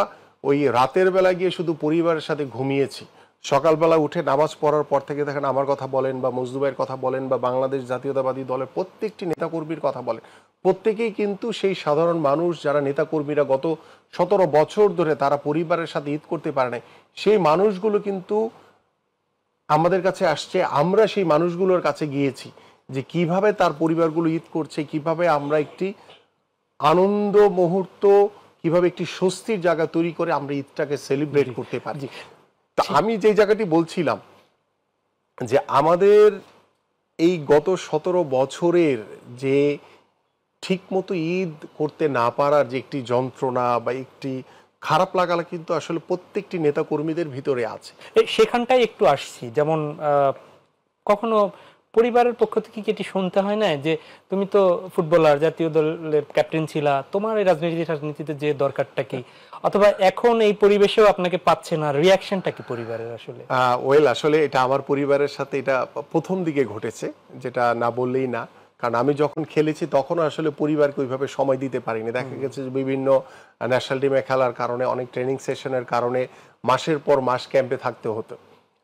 ওই রাতের বেলা গিয়ে শুধু পরিবারের সাথে ঘুমিয়েছি, সকালবেলা উঠে নামাজ পড়ার পর থেকে দেখেন আমার কথা বলেন বা মজদুবের কথা বলেন বা বাংলাদেশ জাতীয়তাবাদী দলের প্রত্যেকটি নেতাকর্মীর কথা বলেন, প্রত্যেকেই কিন্তু সেই সাধারণ মানুষ যারা নেতাকর্মীরা গত 17 বছর ধরে তারা পরিবারের সাথে ঈদ করতে পারে নাই, সেই মানুষগুলো কিন্তু আমাদের কাছে আসছে। আমরা সেই মানুষগুলোর কাছে গিয়েছি যে কিভাবে তার পরিবারগুলো ঈদ করছে, কিভাবে আমরা একটি আনন্দ মুহূর্ত, কিভাবে একটি স্বস্তির জায়গা তৈরি করে আমরা ঈদটাকে সেলিব্রেট করতে পারি। তা আমি যে জায়গাটি বলছিলাম যে আমাদের এই গত 17 বছরের যে ঠিকমতো ঈদ করতে না পারার যে একটি যন্ত্রণা বা একটি খারাপ লাগা কিন্তু আসলে প্রত্যেকটি নেতাকর্মীদের ভিতরে আছে। সেখানটাই একটু আসছি, যেমন কখনো পরিবারের পক্ষ থেকে কি এটি শুনতে হয় না যে তুমি তো ফুটবলার, জাতীয় দলের ক্যাপ্টেন ছিলা, তোমার এই রাজনীতিতে যে দরকারটা কি, অথবা এখন এই পরিবেশেও আপনাকে পাচ্ছে না, রিয়াকশনটা কি পরিবারের? আসলে ওয়েল, আসলে এটা আমার পরিবারের সাথে এটা প্রথম দিকে ঘটেছে, যেটা না বললেই না। কারণ আমি যখন খেলেছি তখন আসলে পরিবারকে ওইভাবে সময় দিতে পারিনি। দেখা গেছে যে বিভিন্ন ন্যাশনাল টিমে খেলার কারণে, অনেক ট্রেনিং সেশনের কারণে মাসের পর মাস ক্যাম্পে থাকতে হতো।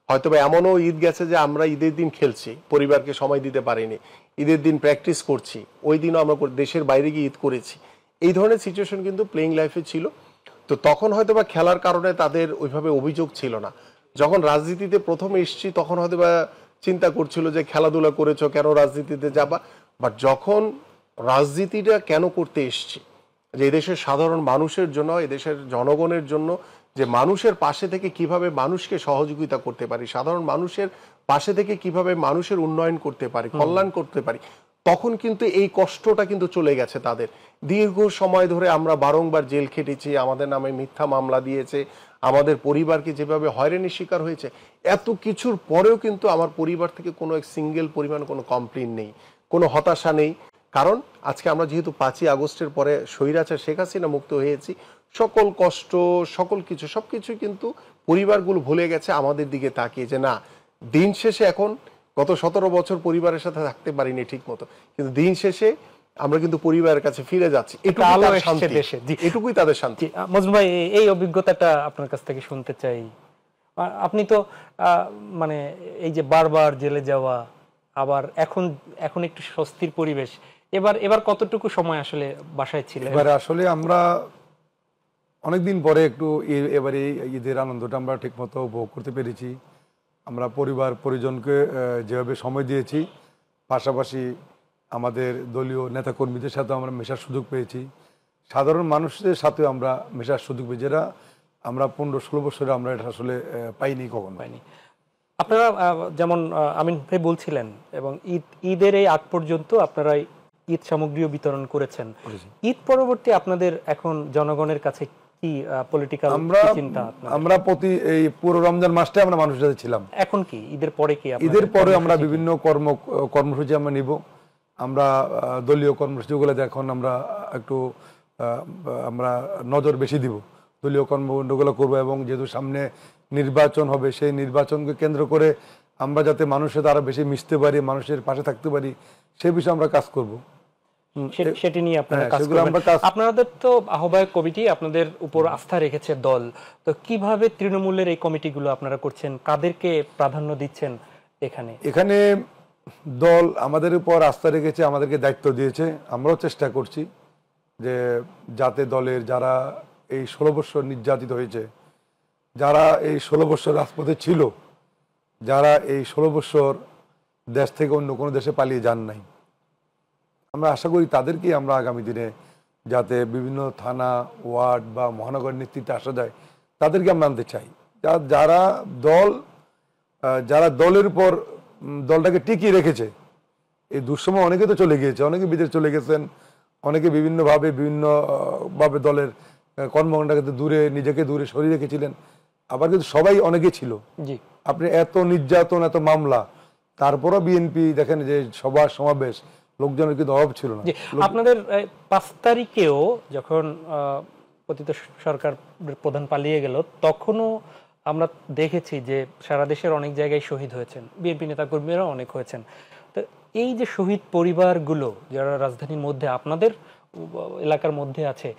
হয়তো বা এমনও ঈদ গেছে যে আমরা ঈদের দিন খেলছি, পরিবারকে সময় দিতে পারিনি, ঈদের দিন প্র্যাকটিস করছি, ওই দিনও আমরা দেশের বাইরে গিয়ে ঈদ করেছি। এই ধরনের সিচুয়েশন কিন্তু প্লেইং লাইফে ছিল। তো তখন হয়তো বা খেলার কারণে তাদের ওইভাবে অভিযোগ ছিল না। যখন রাজনীতিতে প্রথম এসছি তখন হয়তো বা চিন্তা করছিল যে খেলাধুলা করেছো, কেন রাজনীতিতে যাবা। বাট যখন রাজনীতিটা কেন করতে এসছি, যে এদেশের সাধারণ মানুষের জন্য, এদেশের জনগণের জন্য, যে মানুষের পাশে থেকে কিভাবে মানুষকে সহযোগিতা করতে পারি, সাধারণ মানুষের পাশে থেকে কিভাবে মানুষের উন্নয়ন করতে পারি, কল্যাণ করতে পারি, তখন কিন্তু এই কষ্টটা কিন্তু চলে গেছে তাদের। দীর্ঘ সময় ধরে আমরা বারংবার জেল খেটেছি, আমাদের নামে মিথ্যা মামলা দিয়েছে, আমাদের পরিবারকে যেভাবে হয়রানির শিকার হয়েছে, এত কিছুর পরেও কিন্তু আমার পরিবার থেকে কোনো এক সিঙ্গেল পরিমাণ কোনো কমপ্লেইন নেই, কোনো হতাশা নেই। কারণ আজকে আমরা যেহেতু 5ই আগস্টের পরে স্বৈরাচার শেখ হাসিনা মুক্ত হয়েছি, সকল কষ্ট, সকল কিছু, সবকিছু কিন্তু পরিবারগুলো ভুলে গেছে আমাদের দিকে তাকিয়ে, যে না, দিন শেষে এখন গত 17 বছর পরিবারের সাথে থাকতে পারিনি ঠিক মতো, কিন্তু দিন শেষে আমরা কিন্তু পরিবারের কাছে ফিরে যাচ্ছি, এটুকুই তাদের শান্তি। মজনু ভাই, এই অভিজ্ঞতাটা আপনার কাছ থেকে শুনতে চাই। আপনি তো মানে এই যে বারবার জেলে যাওয়া, আবার এখন একটু স্বস্তির পরিবেশ, এবার কতটুকু সময় আসলে বাসায় ছিলেন? এবারে আসলে আমরা অনেকদিন পরে একটু এবারে ঈদের আনন্দটা আমরা ঠিকমতো উপভোগ করতে পেরেছি। আমরা পরিবার পরিজনকে যেভাবে সময় দিয়েছি, পাশাপাশি আমাদের দলীয় নেতাকর্মীদের সাথে আমরা মেশার সুযোগ পেয়েছি, সাধারণ মানুষদের সাথেও আমরা মেশার সুযোগ পেয়েছি, যেটা আমরা 15-16 বছরে আমরা এটা আসলে পাইনি, কখন পাইনি। আপনারা যেমন আমিন ভাই বলছিলেন, এবং ঈদের এই আগ পর্যন্ত আপনারা ঈদ সামগ্রীও বিতরণ করেছেন। ঈদ পরবর্তী আপনাদের এখন জনগণের কাছে কি পলিটিক্যাল চিন্তা? আমরা প্রতি এই পুরো রমজান মাসটাই আমরা মানুষের সাথে ছিলাম। এখন কি ঈদের পরে কি? ঈদের পরে আমরা বিভিন্ন কর্মসূচি আমরা নিব। আমরা দলীয় কর্মসূচিগুলোতে এখন আমরা একটু আমরা নজর বেশি দিব, দলীয় কর্মকাণ্ডগুলো করবো। এবং যেহেতু সামনে নির্বাচন হবে, সেই নির্বাচনকে কেন্দ্র করে আমরা যাতে মানুষের দ্বারা বেশি মিশতে পারি, মানুষের পাশে থাকতে পারি, সে বিষয়ে আমরা কাজ করব। সেটি নিয়ে আপনারা হ্যাঁ, কাজ সেগুলো করবেন। আমরা কাজ- আপনাদের তো আহ্বায়ক কমিটি আপনাদের উপর আস্থা রেখেছে দল, তো কিভাবে তৃণমূলের এই কমিটিগুলো আপনারা করছেন, কাদেরকে প্রাধান্য দিচ্ছেন এখানে? এখানে দল আমাদের উপর আস্থা রেখেছে, আমাদেরকে দায়িত্ব দিয়েছে। আমরাও চেষ্টা করছি যে যাতে দলের যারা এই 16 বছর নির্যাতিত হয়েছে, যারা এই 16 বছর রাজপথে ছিল, যারা এই 16 বছর দেশ থেকে অন্য কোনো দেশে পালিয়ে যান নাই, আমরা আশা করি তাদেরকেই আমরা আগামী দিনে যাতে বিভিন্ন থানা, ওয়ার্ড বা মহানগর নেতৃত্বে আসা যায়, তাদেরকে আমরা আনতে চাই। যারা যারা দলের উপর দলটাকে টিকিয়ে রেখেছে। এই দুঃসময় অনেকে তো চলে গিয়েছে, অনেকে বিদেশ চলে গেছেন, অনেকে বিভিন্নভাবে দলের কর্মকাণ্ডকে দূরে, নিজেকে দূরে সরিয়ে রেখেছিলেন। আবার কিন্তু সবাই অনেকে ছিল। জি, আপনি এত নির্যাতন, এত মামলা, তারপরও বিএনপি দেখেন যে সভা সমাবেশ, লোকজনের কিন্তু অভাব ছিল না। জি। আপনাদের 5 তারিখেও যখন পতিত সরকার প্রধান পালিয়ে গেল, তখনও আমরা দেখেছি যে সারা দেশের অনেক জায়গায় শহীদ হয়েছেন, বিএনপি নেতাকর্মীরা অনেক হয়েছেন। তো এই যে শহীদ পরিবারগুলো যারা রাজধানীর মধ্যে আপনাদের এলাকার মধ্যে আছে,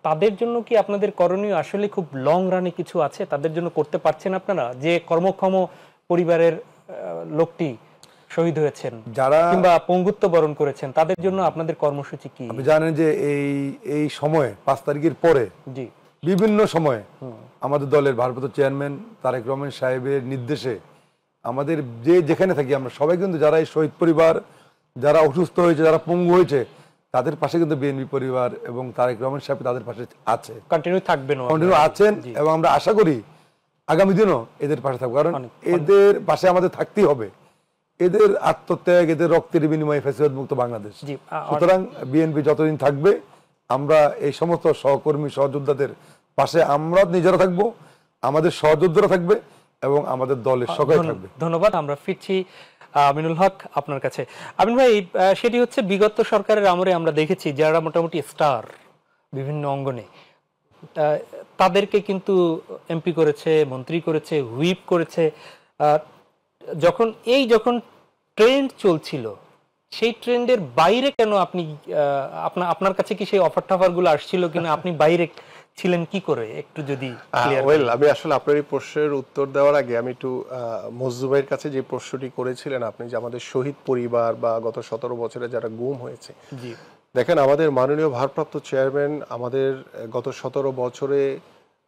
তাদের জন্য কি আপনাদের করণীয় আসলে খুব লং রানে কিছু আছে? তাদের জন্য করতে পারছেন আপনারা? যে কর্মক্ষম পরিবারের লোকটি শহীদ হয়েছেন, যারা কিংবা পঙ্গুত্ব বরণ করেছেন, তাদের জন্য আপনাদের কর্মসূচি কি? আপনি জানেন যে এই সময়ে 5 তারিখের পরে জি, বিভিন্ন সময়ে আমাদের দলের ভারপ্রাপ্ত চেয়ারম্যান তারেক রহমান সাহেবের নির্দেশে আমাদের যেখানে থাকি আমরা সবাই কিন্তু, যারা এই শহীদ পরিবার, যারা অসুস্থ হয়েছে, যারা পঙ্গু হয়েছে, তাদের পাশে কিন্তু বিএনপি পরিবার এবং তারেক রহমান সাহেব তাদের পাশে আছে, কন্টিনিউ থাকবেন, কন্টিনিউ আছেন। এবং আমরা আশা করি আগামী দিনও এদের পাশে থাকবো, কারণ এদের পাশে আমাদের থাকতেই হবে। এদের আত্মত্যাগ, এদের রক্তের বিনিময়ে ফ্যাসিবাদ মুক্ত বাংলাদেশ। সুতরাং বিএনপি যতদিন থাকবে, আমরা এই সমস্ত সহকর্মী সহযোদ্ধাদের পাশে আমরা নিজেরা থাকবো, আমাদের সহযোদ্ধারা থাকবে এবং আমাদের দলের সবাই থাকবে। ধন্যবাদ। আমরা ফিরছি আমিনুল হক আপনার কাছে। আমিন ভাই, সেটি হচ্ছে বিগত সরকারের আমলে আমরা দেখেছি যারা মোটামুটি স্টার বিভিন্ন অঙ্গনে, তাদেরকে কিন্তু এমপি করেছে, মন্ত্রী করেছে, হুইপ করেছে। যখন ট্রেন্ড চলছিল, সেই ট্রেন্ডের বাইরে কেন আপনি, আপনার কাছে কি সেই অফার টাফার গুলো আসছিল কিনা, আপনি বাইরে ছিলেন কি করে, একটু যদি ওয়েল, আমি আসলে আপনার এই প্রশ্নের উত্তর দেওয়ার আগে আমি একটু মজদু ভাইয়ের কাছে যে প্রশ্নটি করেছিলেন আপনি, যে আমাদের শহীদ পরিবার বা গত 17 বছরে যারা গুম হয়েছে, জি, দেখেন আমাদের মাননীয় ভারপ্রাপ্ত চেয়ারম্যান আমাদের গত 17 বছরে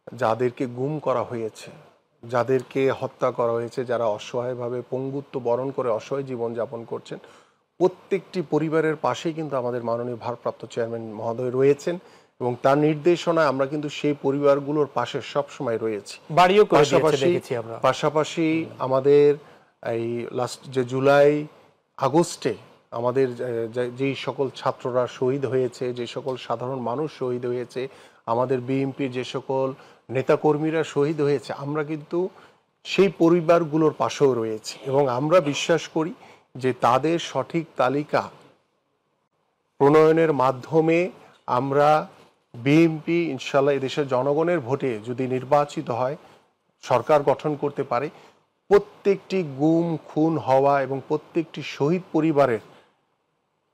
যাদেরকে গুম করা হয়েছে, যাদেরকে হত্যা করা হয়েছে, যারা অসহায়ভাবে পঙ্গুত্ব বরণ করে অসহায় জীবনযাপন করছেন, প্রত্যেকটি পরিবারের পাশেই কিন্তু আমাদের মাননীয় ভারপ্রাপ্ত চেয়ারম্যান মহোদয় রয়েছেন এবং তার নির্দেশনায় আমরা কিন্তু সেই পরিবারগুলোর পাশে সবসময় রয়েছি। বাড়িও করে দিয়েছে দেখেছি আমরা। পাশাপাশি আমাদের এই লাস্ট যে জুলাই আগস্টে আমাদের যেই সকল ছাত্ররা শহীদ হয়েছে, যে সকল সাধারণ মানুষ শহীদ হয়েছে, আমাদের বিএনপির যে সকল নেতাকর্মীরা শহীদ হয়েছে, আমরা কিন্তু সেই পরিবারগুলোর পাশেও রয়েছি এবং আমরা বিশ্বাস করি যে তাদের সঠিক তালিকা প্রণয়নের মাধ্যমে আমরা বিএনপি ইনশাল্লাহ এদেশের জনগণের ভোটে যদি নির্বাচিত হয়, সরকার গঠন করতে পারে, প্রত্যেকটি গুম খুন হওয়া এবং প্রত্যেকটি শহীদ পরিবারের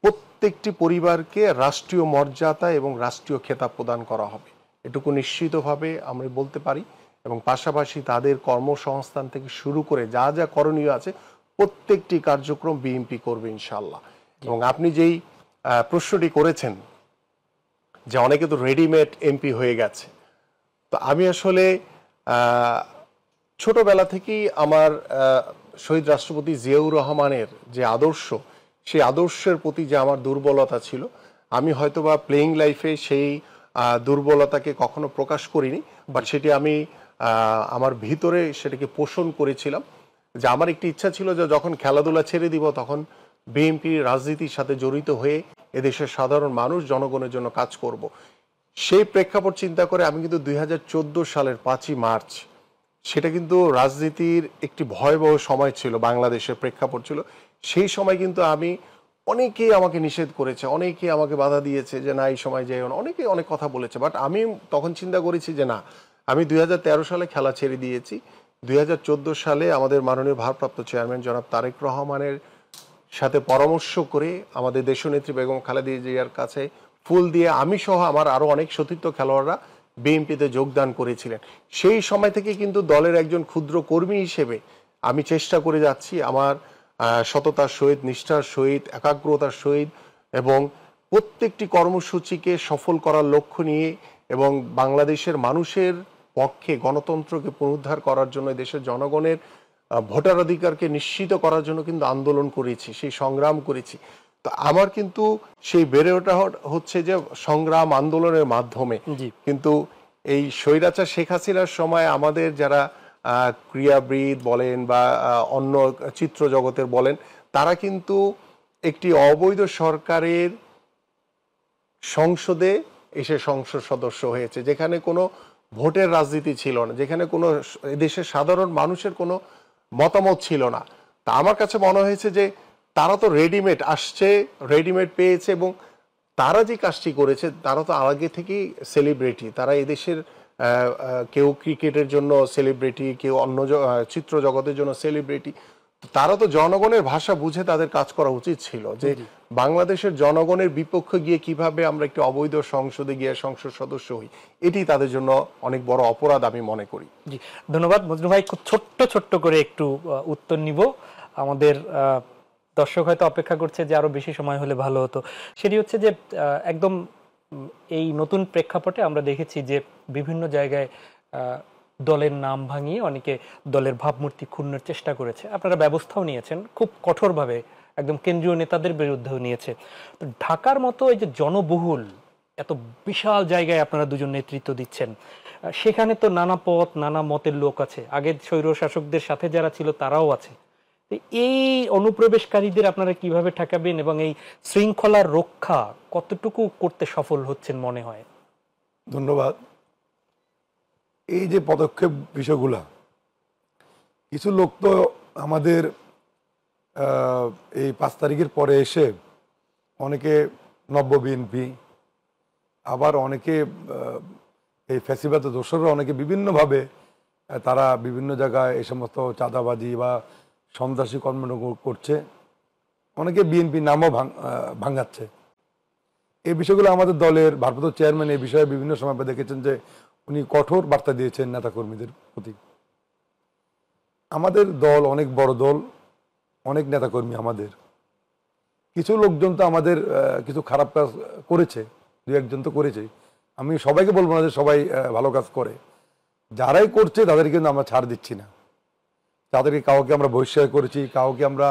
প্রত্যেকটি পরিবারকে রাষ্ট্রীয় মর্যাদা এবং রাষ্ট্রীয় খেতাব প্রদান করা হবে, এটুকু নিশ্চিতভাবে আমরা বলতে পারি। এবং পাশাপাশি তাদের কর্মসংস্থান থেকে শুরু করে যা যা করণীয় আছে প্রত্যেকটি কার্যক্রম বিএনপি করবে ইনশাল্লাহ। এবং আপনি যেই প্রশ্নটি করেছেন যে অনেকে তো রেডিমেড এমপি হয়ে গেছে, তো আমি আসলে ছোটবেলা থেকেই আমার শহীদ রাষ্ট্রপতি জিয়াউর রহমানের যে আদর্শ, সেই আদর্শের প্রতি যে আমার দুর্বলতা ছিল, আমি হয়তোবা প্লেইং লাইফে সেই দুর্বলতাকে কখনো প্রকাশ করিনি, বাট সেটি আমি আমার ভিতরে সেটাকে পোষণ করেছিলাম। যে আমার একটি ইচ্ছা ছিল যে যখন খেলাধুলা ছেড়ে দিব তখন বিএনপি রাজনীতির সাথে জড়িত হয়ে এদেশের সাধারণ মানুষ জনগণের জন্য কাজ করব। সেই প্রেক্ষাপট চিন্তা করে আমি কিন্তু 2014 সালের 5ই মার্চ, সেটা কিন্তু রাজনীতির একটি ভয়াবহ সময় ছিল, বাংলাদেশের প্রেক্ষাপট ছিল। সেই সময় কিন্তু অনেকেই আমাকে নিষেধ করেছে, অনেকেই আমাকে বাধা দিয়েছে যে না এই সময় যাই না, অনেকেই অনেক কথা বলেছে, বাট আমি তখন চিন্তা করেছি যে না, আমি 2013 সালে খেলা ছেড়ে দিয়েছি, 2014 সালে আমাদের মাননীয় ভারপ্রাপ্ত চেয়ারম্যান জনাব তারেক রহমানের সাথে পরামর্শ করে আমাদের দেশনেত্রী বেগম খালেদা জিয়ার কাছে ফুল দিয়ে আমি সহ আমার আরো অনেক সতীর্থ খেলোয়াড়রা বিএনপিতে যোগদান করেছিলেন। সেই সময় থেকে কিন্তু দলের একজন ক্ষুদ্র কর্মী হিসেবে আমি চেষ্টা করে যাচ্ছি আমার সততার সহিত, নিষ্ঠার সহিত, একাগ্রতার সহিত এবং প্রত্যেকটি কর্মসূচিকে সফল করার লক্ষ্য নিয়ে এবং বাংলাদেশের মানুষের পক্ষে গণতন্ত্রকে পুনরুদ্ধার করার জন্য দেশের জনগণের ভোটাধিকারকে নিশ্চিত করার জন্য কিন্তু আন্দোলন করেছি, সেই সংগ্রাম করেছি। তো আমার কিন্তু সেই বেড়ে ওঠা হচ্ছে যে সংগ্রাম আন্দোলনের মাধ্যমে। কিন্তু এই স্বৈরাচার শেখ হাসিনার সময় আমাদের যারা ক্রীড়াবিদ বলেন বা অন্য চিত্র জগতের বলেন, তারা কিন্তু একটি অবৈধ সরকারের সংসদে এসে সংসদ সদস্য হয়েছে, যেখানে কোনো ভোটের রাজনীতি ছিল না, যেখানে কোনো দেশের সাধারণ মানুষের কোনো মতামত ছিল না। তা আমার কাছে মনে হয়েছে যে তারা তো রেডিমেড আসছে, রেডিমেড পেয়েছে এবং তারা যে কাজটি করেছে তারা তো আগে থেকেই সেলিব্রিটি। তারা এদেশের কেউ ক্রিকেটের জন্য সেলিব্রিটি, কেউ অন্য চিত্র জগতের জন্য সেলিব্রিটি। তারা তো জনগণের ভাষা বুঝে তাদের কাজ করা উচিত ছিল যে বাংলাদেশের জনগণের বিপক্ষে গিয়ে কিভাবে আমরা একটি অবৈধ সংসদে গিয়ে সংসদ সদস্য হই, এটি তাদের জন্য অনেক বড় অপরাধ আমি মনে করি। জি, ধন্যবাদ মজনু ভাই। খুব ছোট্ট করে একটু উত্তর নিব। আমাদের দর্শক হয়তো অপেক্ষা করছে যে আরো বেশি সময় হলে ভালো হতো। সেটি হচ্ছে যে একদম এই নতুন প্রেক্ষাপটে আমরা দেখেছি যে বিভিন্ন জায়গায় দলের নাম ভাঙিয়ে অনেকে দলের ভাবমূর্তি ক্ষুণ্ণের চেষ্টা করেছে। আপনারা ব্যবস্থাও নিয়েছেন খুব কঠোরভাবে, একদম কেন্দ্রীয় নেতাদের বিরুদ্ধেও নিয়েছে। তো ঢাকার মতো এই যে জনবহুল এত বিশাল জায়গায় আপনারা দুজন নেতৃত্ব দিচ্ছেন, সেখানে তো নানা পথ নানা মতের লোক আছে, আগের স্বৈর শাসকদের সাথে যারা ছিল তারাও আছে। এই অনুপ্রবেশকারীদের আপনারা কিভাবে ঠেকাবেন এবং এই শৃঙ্খলার রক্ষা কতটুকু করতে সফল হচ্ছেন মনে হয়? ধন্যবাদ। এই যে পদক্ষেপ বিষয়গুলা, কিছু লোক তো আমাদের এই 5 তারিখের পরে এসে অনেকে নব্য বিএনপি, আবার অনেকে এই ফ্যাসিবাদ দোসররা অনেকে বিভিন্নভাবে তারা বিভিন্ন জায়গায় এই সমস্ত চাঁদাবাজি বা সন্ত্রাসী কর্মকাণ্ড করছে, অনেকে বিএনপি নামও ভাঙাচ্ছে। এই বিষয়গুলো আমাদের দলের ভারপ্রাপ্ত চেয়ারম্যান এই বিষয়ে বিভিন্ন সময় দেখেছেন যে উনি কঠোর বার্তা দিয়েছেন নেতাকর্মীদের প্রতি। আমাদের দল অনেক বড় দল, অনেক নেতাকর্মী আমাদের। কিছু লোকজন তো আমাদের কিছু খারাপ কাজ করেছে, দু একজন তো করেছে। আমি সবাইকে বলবো না যে সবাই ভালো কাজ করে, যারাই করছে তাদেরকে কিন্তু আমরা ছাড় দিচ্ছি না। তাদেরকে কাউকে আমরা বহিষ্কার করেছি, কাউকে আমরা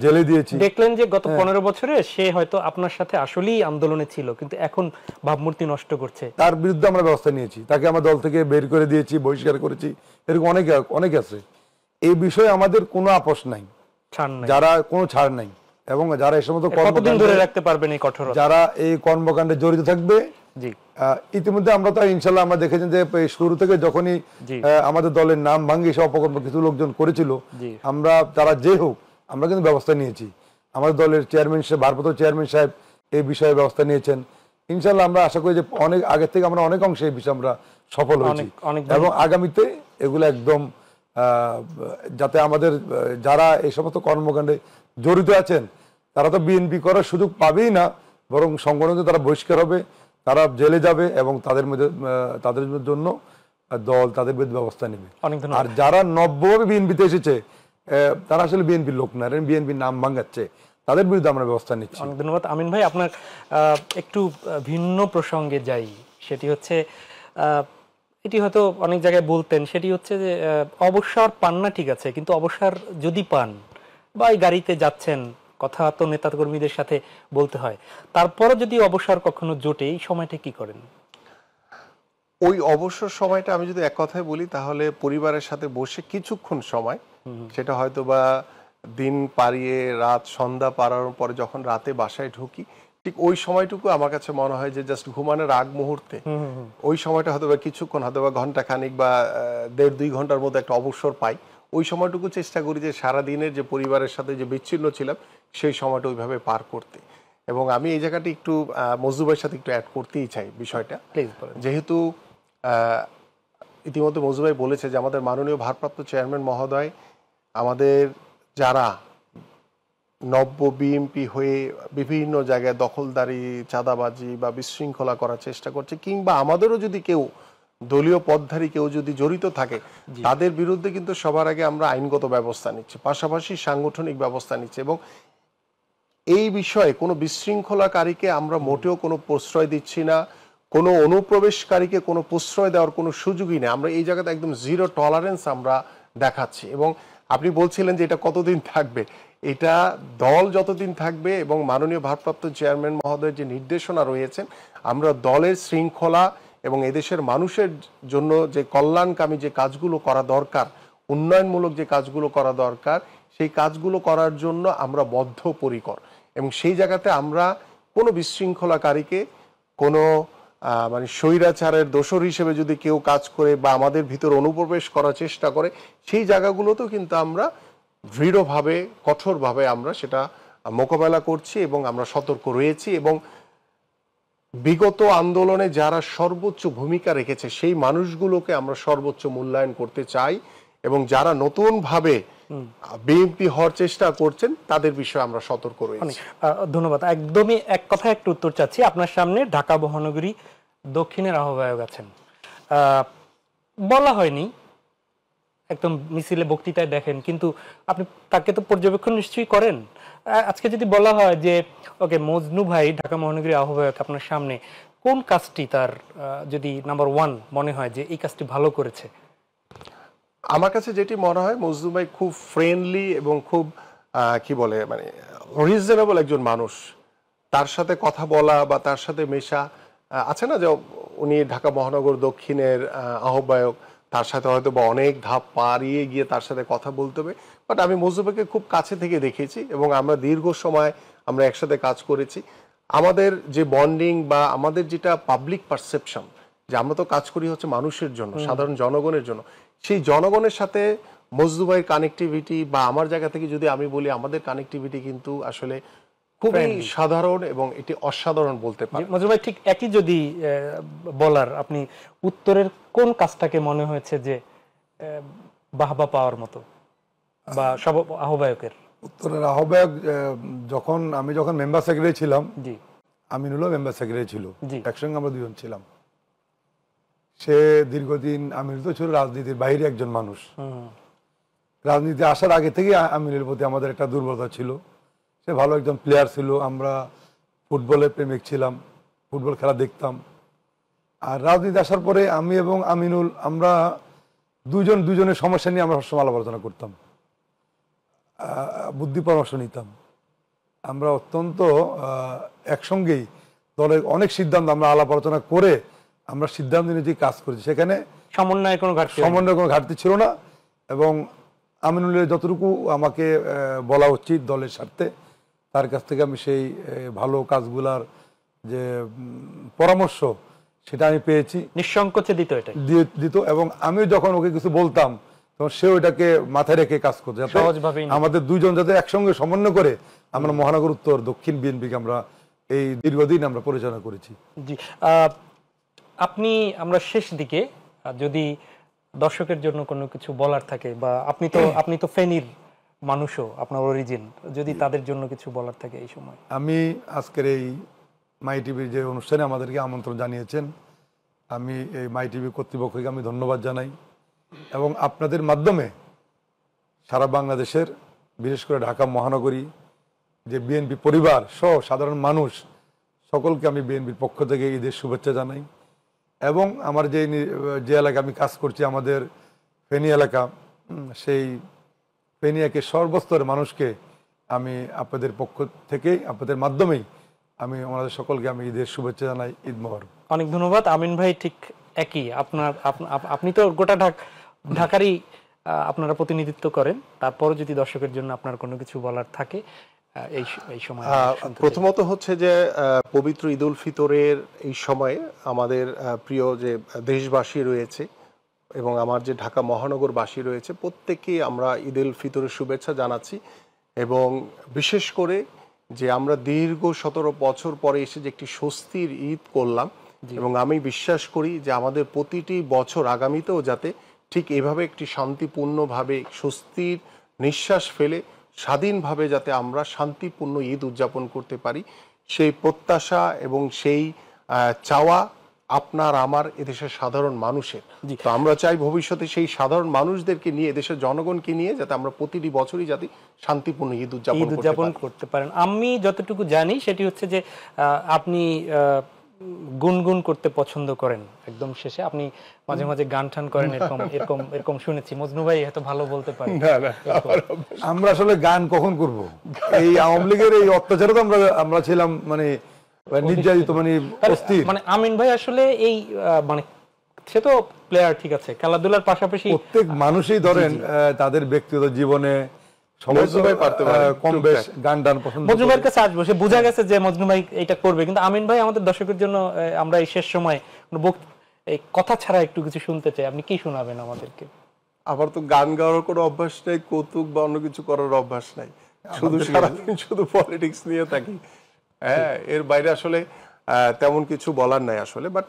জেলে দিয়েছি। দেখলেন যে গত 15 বছরে সে হয়তো আপনার সাথে আসলেই আন্দোলনে ছিল, কিন্তু এখন ভাবমূর্তি নষ্ট করছে, তার বিরুদ্ধে আমরা ব্যবস্থা নিয়েছি, তাকে আমরা দল থেকে বের করে দিয়েছি, বহিষ্কার করেছি। এরকম অনেক আছে। এই বিষয়ে আমাদের কোনো আপোষ নাই, যারা কোনো ছাড় নাই। এবং যারা এই সমস্ত কতদিন ধরে রাখতে পারবেন এই কঠোরতা, যারা এই কর্মকাণ্ডে জড়িত থাকবে, ইতিমধ্যে আমরা তো ইনশাল্লাহ আমরা দেখেছেন যে শুরু থেকে যখনই আমাদের দলের নাম ভাঙ্গি সব অপকর্ম কিছু লোকজন করেছিল, আমরা তারা যে হোক আমরা কিন্তু ব্যবস্থা নিয়েছি। আমাদের দলের চেয়ারম্যান সাহেব, ভারপ্রাপ্ত চেয়ারম্যান সাহেব এই বিষয়ে ব্যবস্থা নিয়েছেন। ইনশাল্লাহ আমরা আশা করি যে অনেক আগের থেকে আমরা অনেক অংশে এই বিষয়ে আমরা সফল হয়েছি এবং আগামীতে এগুলো একদম যাতে আমাদের যারা এই সমস্ত কর্মকাণ্ডে জড়িত আছেন তারা তো বিএনপি করার সুযোগ পাবেই না, বরং সংগঠনে তারা বহিষ্কার হবে, তারা জেলে যাবে এবং তাদের জন্য দল তাদের বিরুদ্ধে ব্যবস্থা নেবে। আর যারা নব্যভাবে বিএনপিতে এসেছে তারা আসলে বিএনপির লোক না, বিএনপির নাম ভাঙাচ্ছে, তাদের বিরুদ্ধে আমরা ব্যবস্থা নিচ্ছি। অনেক ধন্যবাদ আমিন ভাই। আপনার একটু ভিন্ন প্রসঙ্গে যাই, সেটি হচ্ছে এটি হয়তো অনেক জায়গায় বলতেন, সেটি হচ্ছে যে অবসর পান না ঠিক আছে, কিন্তু অবসর যদি পান বা এই গাড়িতে যাচ্ছেন, কথা তো নেতা কর্মীদের সাথে বলতে হয়, তারপরও যদি অবসর কখনো জোটে, এই সময়টা কি করেন? ওই অবসর সময়টা আমি যদি এক কথায় বলি তাহলে পরিবারের সাথে বসে কিছুক্ষণ সময়, সেটা হয়তো বা দিন পাড়িয়ে রাত সন্ধ্যা পাড়ানোর পরে যখন রাতে বাসায় ঢুকি, ঠিক ওই সময়টুকু আমার কাছে মনে হয় যে জাস্ট ঘুমানোর আগ মুহূর্তে ওই সময়টা হয়তো বা কিছুক্ষণ, হয়তো বা ঘন্টা খানিক বা 1.5-2 ঘন্টার মধ্যে একটা অবসর পাই। ওই সময়টুকু চেষ্টা করি যে সারাদিনের যে পরিবারের সাথে যে বিচ্ছিন্ন ছিলাম সেই সময়টা ওইভাবে পার করতে। এবং আমি এই জায়গাটি একটু মজদুর ভাইয়ের সাথে একটু অ্যাড করতেই চাই বিষয়টা, যেহেতু ইতিমধ্যে মজু ভাই বলেছে যে আমাদের মাননীয় ভারপ্রাপ্ত চেয়ারম্যান মহোদয় আমাদের যারা নব্য বিএমপি হয়ে বিভিন্ন জায়গায় দখলদারি, চাঁদাবাজি বা বিশৃঙ্খলা করার চেষ্টা করছে, কিংবা আমাদেরও যদি কেউ দলীয় পদধারী কেউ যদি জড়িত থাকে তাদের বিরুদ্ধে কিন্তু সবার আগে আমরা আইনগত ব্যবস্থা নিচ্ছি, পাশাপাশি সাংগঠনিক ব্যবস্থা নিচ্ছি। এবং এই বিষয়ে কোনো বিশৃঙ্খলাকারীকে আমরা মোটেও কোনো প্রশ্রয় দিচ্ছি না, কোনো অনুপ্রবেশকারীকে কোনো প্রশ্রয় দেওয়ার কোনো সুযোগই নেই। আমরা এই জায়গাতে একদম জিরো টলারেন্স আমরা দেখাচ্ছি। এবং আপনি বলছিলেন যে এটা কতদিন থাকবে, এটা দল যতদিন থাকবে এবং মাননীয় ভারপ্রাপ্ত চেয়ারম্যান মহোদয়ের যে নির্দেশনা রয়েছেন, আমরা দলের শৃঙ্খলা এবং এদেশের মানুষের জন্য যে কল্যাণকামী যে কাজগুলো করা দরকার, উন্নয়নমূলক যে কাজগুলো করা দরকার, সেই কাজগুলো করার জন্য আমরা বদ্ধপরিকর। এবং সেই জায়গাতে আমরা কোনো বিশৃঙ্খলাকারীকে, কোনো মানে স্বৈরাচারের দোসর হিসেবে যদি কেউ কাজ করে বা আমাদের ভিতর অনুপ্রবেশ করার চেষ্টা করে, সেই জায়গাগুলোতেও কিন্তু আমরা দৃঢ়ভাবে, কঠোরভাবে আমরা সেটা মোকাবেলা করছি এবং আমরা সতর্ক রয়েছি। এবং বিগত আন্দোলনে যারা সর্বোচ্চ ভূমিকা রেখেছে সেই মানুষগুলোকে আমরা সর্বোচ্চ মূল্যায়ন করতে চাই, এবং যারা নতুনভাবে বিএনপি হওয়ার চেষ্টা করছেন তাদের বিষয়ে আমরা সতর্ক রয়েছি। ধন্যবাদ। একদমই এক কথায় একটু উত্তর চাচ্ছি। আপনার সামনে ঢাকা মহানগরী দক্ষিণের আহ্বায়ক আছেন, বলা হয়নি, একদম মিছিলে বক্তৃতায় দেখেন, কিন্তু আপনি তাকে তো পর্যবেক্ষণ নিশ্চয়ই করেন। আজকে যদি বলা হয় যে ওকে, মজনু ভাই ঢাকা মহানগরী আহ্বায়ক আপনার সামনে, কোন কাজটি তার যদি নাম্বার 1 মনে হয় যে এই কাজটি ভালো করেছে? আমার কাছে যেটি মনে হয়, মজনু ভাই খুব ফ্রেন্ডলি এবং খুব কি বলে, মানে রিজনেবল একজন মানুষ। তার সাথে কথা বলা বা তার সাথে মেশা, আছে না যে উনি ঢাকা মহানগর দক্ষিণের আহ্বায়ক, তার সাথে হয়তো বা অনেক ধাপ পাড়িয়ে গিয়ে তার সাথে কথা বলতে হবে, বাট আমি মজনু ভাইকে খুব কাছে থেকে দেখেছি এবং আমরা দীর্ঘ সময় আমরা একসাথে কাজ করেছি। আমাদের যে বন্ডিং বা আমাদের যেটা পাবলিক পারসেপশন, যে আমরা তো কাজ করি হচ্ছে মানুষের জন্য, সাধারণ জনগণের জন্য, সেই জনগণের সাথে মজনু ভাইয়ের কানেক্টিভিটি বা আমার জায়গা থেকে যদি আমি বলি, আমাদের কানেক্টিভিটি কিন্তু আসলে খুবই সাধারণ এবং এটি অসাধারণ বলতে পারি। মজনু ভাই, ঠিক একই যদি বলার, আপনি উত্তরের কোন কাজটাকে মনে হয়েছে যে বাহবা পাওয়ার মতো, বা সব আহ্বায়কের? উত্তরের আহ্বায়ক আমি যখন মেম্বার সেক্রেটারি ছিলাম, জি, আমিনুলও মেম্বার সেক্রেটারি ছিল, জি, একসঙ্গে আমরা দুজন ছিলাম। সে দীর্ঘদিন, আমিনুল তো ছিল রাজনীতির বাইরে একজন মানুষ। রাজনীতি আসার আগে থেকে আমিনুলের প্রতি আমাদের একটা দুর্বলতা ছিল। সে ভালো একজন প্লেয়ার ছিল, আমরা ফুটবলের প্রেমিক ছিলাম, ফুটবল খেলা দেখতাম। আর রাজনীতি আসার পরে আমি এবং আমিনুল, আমরা দুজনের সমস্যা নিয়ে আমরা সবসময় আলাপ আলোচনা করতাম, বুদ্ধি পরামর্শ নিতাম। আমরা অত্যন্ত একসঙ্গেই দলের অনেক সিদ্ধান্ত আমরা আলাপ আলোচনা করে আমরা সিদ্ধান্ত নিয়ে যে কাজ করেছি, সেখানে সমন্বয়ের কোনো ঘাটতি ছিল না। এবং আমিনুলের যতটুকু আমাকে বলা উচিত দলের স্বার্থে, তার কাছ থেকে আমি সেই ভালো কাজগুলার যে পরামর্শ, সেটা আমি পেয়েছি। নিঃসংকোচে দিত। এবং আমিও যখন ওকে কিছু বলতাম, তখন সে ওইটাকে মাথায় রেখে কাজ করছে, আমাদের দুজন যাতে একসঙ্গে সমন্বয় করে আমরা মহানগর উত্তর দক্ষিণ বিএনপিকে আমরা এই দীর্ঘদিন আমরা পরিচালনা করেছি। জি, আমরা শেষ দিকে যদি দর্শকের জন্য কোনো কিছু বলার থাকে, বা আপনি তো ফেনীর মানুষও, আপনার অরিজিন, যদি তাদের জন্য কিছু বলার থাকে এই সময়। আমি আজকের এই মাই টিভির যে অনুষ্ঠানে আমাদেরকে আমন্ত্রণ জানিয়েছেন, আমি এই মাই টিভি কর্তৃপক্ষকে আমি ধন্যবাদ জানাই, এবং আপনাদের মাধ্যমে সারা বাংলাদেশের, বিশেষ করে ঢাকা মহানগরী যে বিএনপি পরিবার সহ সাধারণ মানুষ সকলকে আমি বিএনপির পক্ষ থেকে ঈদের শুভেচ্ছা জানাই। এবং আমার যে এলাকা আমি কাজ করছি, আমাদের ফেনী এলাকা, সেই ফেনিয়াকে সর্বস্তরের মানুষকে আমি আপনাদের পক্ষ থেকেই, আপনাদের মাধ্যমেই আমি আমাদের সকলকে আমি ঈদের শুভেচ্ছা জানাই। ঈদ মোবারক। অনেক ধন্যবাদ। আমিন ভাই ঠিক একই, আপনি তো গোটা ঢাকারই আপনারা প্রতিনিধিত্ব করেন, তারপরও যদি দর্শকের জন্য আপনার কোনো কিছু বলার থাকে এই সময়। প্রথমত হচ্ছে যে পবিত্র ঈদ উল ফিতরের এই সময়ে আমাদের প্রিয় যে দেশবাসী রয়েছে এবং আমার যে ঢাকা মহানগরবাসী রয়েছে, প্রত্যেককেই আমরা ঈদ উল ফিতরের শুভেচ্ছা জানাচ্ছি। এবং বিশেষ করে যে আমরা দীর্ঘ 17 বছর পরে এসে যে একটি স্বস্তির ঈদ করলাম, এবং আমি বিশ্বাস করি যে আমাদের প্রতিটি বছর আগামীতেও যাতে ঠিক এভাবে একটি শান্তিপূর্ণভাবে স্বস্তির নিঃশ্বাস ফেলে স্বাধীনভাবে যাতে আমরা শান্তিপূর্ণ ঈদ উদযাপন করতে পারি, সেই প্রত্যাশা এবং সেই চাওয়া আপনার আমার এদেশের সাধারণ মানুষের। তো আমরা চাই ভবিষ্যতে সেই সাধারণ মানুষদেরকে নিয়ে, দেশের জনগণকে নিয়ে যাতে আমরা প্রতিটি বছরই যাতে শান্তিপূর্ণ ঈদ উদযাপন করতে পারেন। আমি যতটুকু জানি সেটি হচ্ছে যে আপনি গুনগুন করতে পছন্দ করেন। একদম শেষে আপনি মাঝে মাঝে গান টান করেন, এরকম এরকম এরকম শুনেছি। মজনু ভাই এত ভালো বলতে পারে। আমরা আসলে গান কখন করব? এই আওয়ামী লীগের এই অত্যাচারে তো আমরা ছিলাম মানে নির্যাতিত, মানে অস্থির। মানে আমিন ভাই আসলে এই মানে সে তো প্লেয়ার, ঠিক আছে, খেলাধুলার পাশাপাশি প্রত্যেক মানুষই ধরেন তাদের ব্যক্তিগত জীবনে কম বেশ গান টান পছন্দ। মজনু ভাইয়ের কাছে আসবো, সে বোঝা গেছে যে মজনু ভাই এটা করবে, কিন্তু আমিন ভাই আমাদের দর্শকের জন্য আমরা এই শেষ সময় এই কথা ছাড়া একটু কিছু শুনতে চাই। আপনি কি শোনাবেন আমাদেরকে? আমার তো গান গাওয়ার কোনো অভ্যাস নেই, কৌতুক বা অন্য কিছু করার অভ্যাস নাই, শুধু সারাদিন শুধু পলিটিক্স নিয়ে থাকি। হ্যাঁ, এর বাইরে আসলে তেমন কিছু বলার নাই আসলে। বাট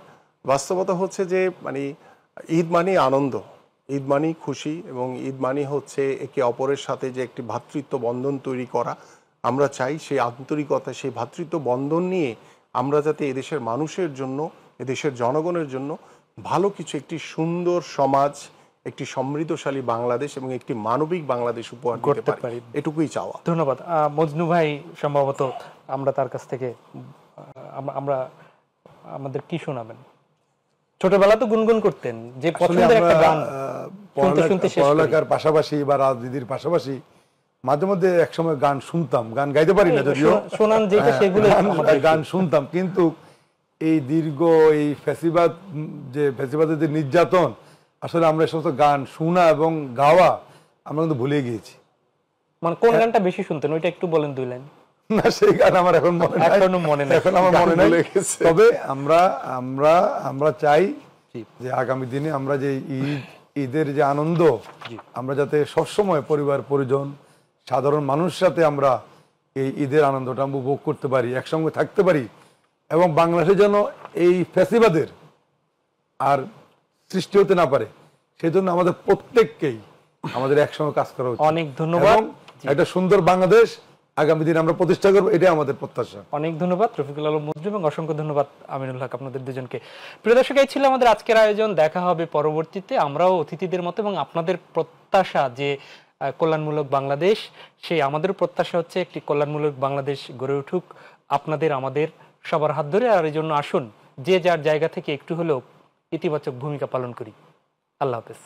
বাস্তবতা হচ্ছে যে মানে ঈদ মানে আনন্দ, ঈদ মানেই খুশি, এবং ঈদ মানে হচ্ছে একে অপরের সাথে যে একটি ভ্রাতৃত্ব বন্ধন তৈরি করা। আমরা চাই সেই আন্তরিকতা, সেই ভ্রাতৃত্ব বন্ধন নিয়ে আমরা যাতে এদেশের মানুষের জন্য, এদেশের জনগণের জন্য ভালো কিছু, একটি সুন্দর সমাজ, একটি সমৃদ্ধশালী বাংলাদেশ এবং একটি মানবিক বাংলাদেশ উপহার দিতে পারি, এটুকুই চাওয়া। ধন্যবাদ। মজনু ভাই সম্ভবত আমরা তার কাছ থেকে আমরা আমাদের কি শোনাবেন? ছোটবেলা তো গুনগুন করতেন, যে পছন্দের একটা গান পড়ালেখার পাশাপাশি বা রাজনীতির পাশাপাশি মাঝে মধ্যে একসময় গান শুনতাম। গান গাইতে পারি না যদিও, শোনান যেটা সেগুলো গান শুনতাম। কিন্তু এই দীর্ঘ এই ফ্যাসিবাদ, যে ফ্যাসিবাদের নির্যাতন, আসলে আমরা এই সমস্ত গান শোনা এবং গাওয়া আমরা কিন্তু ভুলে গিয়েছি। মানে কোন গানটা বেশি শুনতেন ওইটা একটু বলেন, 2 লাইন। না, সেই গান আমার এখন মনে নাই, এখন আমার মনে নাই। তবে আমরা চাই যে আগামী দিনে আমরা যে ঈদের যে আনন্দ, আমরা যাতে সবসময় পরিবার পরিজন সাধারণ মানুষের সাথে আমরা এই ঈদের আনন্দটা উপভোগ করতে পারি, একসঙ্গে থাকতে পারি, এবং বাংলাদেশে যেন এই ফ্যাসিবাদের আর সৃষ্টি হতে না পারে, সেই জন্য আমাদের প্রত্যেককেই আমাদের একসঙ্গে কাজ করা উচিত। অনেক ধন্যবাদ। একটা সুন্দর বাংলাদেশ আগামী দিনে আমরা প্রতিষ্ঠা করবো, এটাই আমাদের প্রত্যাশা। অনেক ধন্যবাদ রফিকুল আলম মজনু, এবং অসংখ্য ধন্যবাদ আমিনুল হক, আপনাদের দুজনকে। প্রিয় দর্শক, এই ছিল আমাদের আজকের আয়োজন। দেখা হবে পরবর্তীতে। আমরাও অতিথিদের মতো এবং আপনাদের প্রত্যাশা যে কল্যাণমূলক বাংলাদেশ, সেই আমাদের প্রত্যাশা হচ্ছে একটি কল্যাণমূলক বাংলাদেশ গড়ে উঠুক আপনাদের আমাদের সবার হাত ধরে। আর এই জন্য আসুন যে যার জায়গা থেকে একটু হলেও ইতিবাচক ভূমিকা পালন করি। আল্লাহ হাফেজ।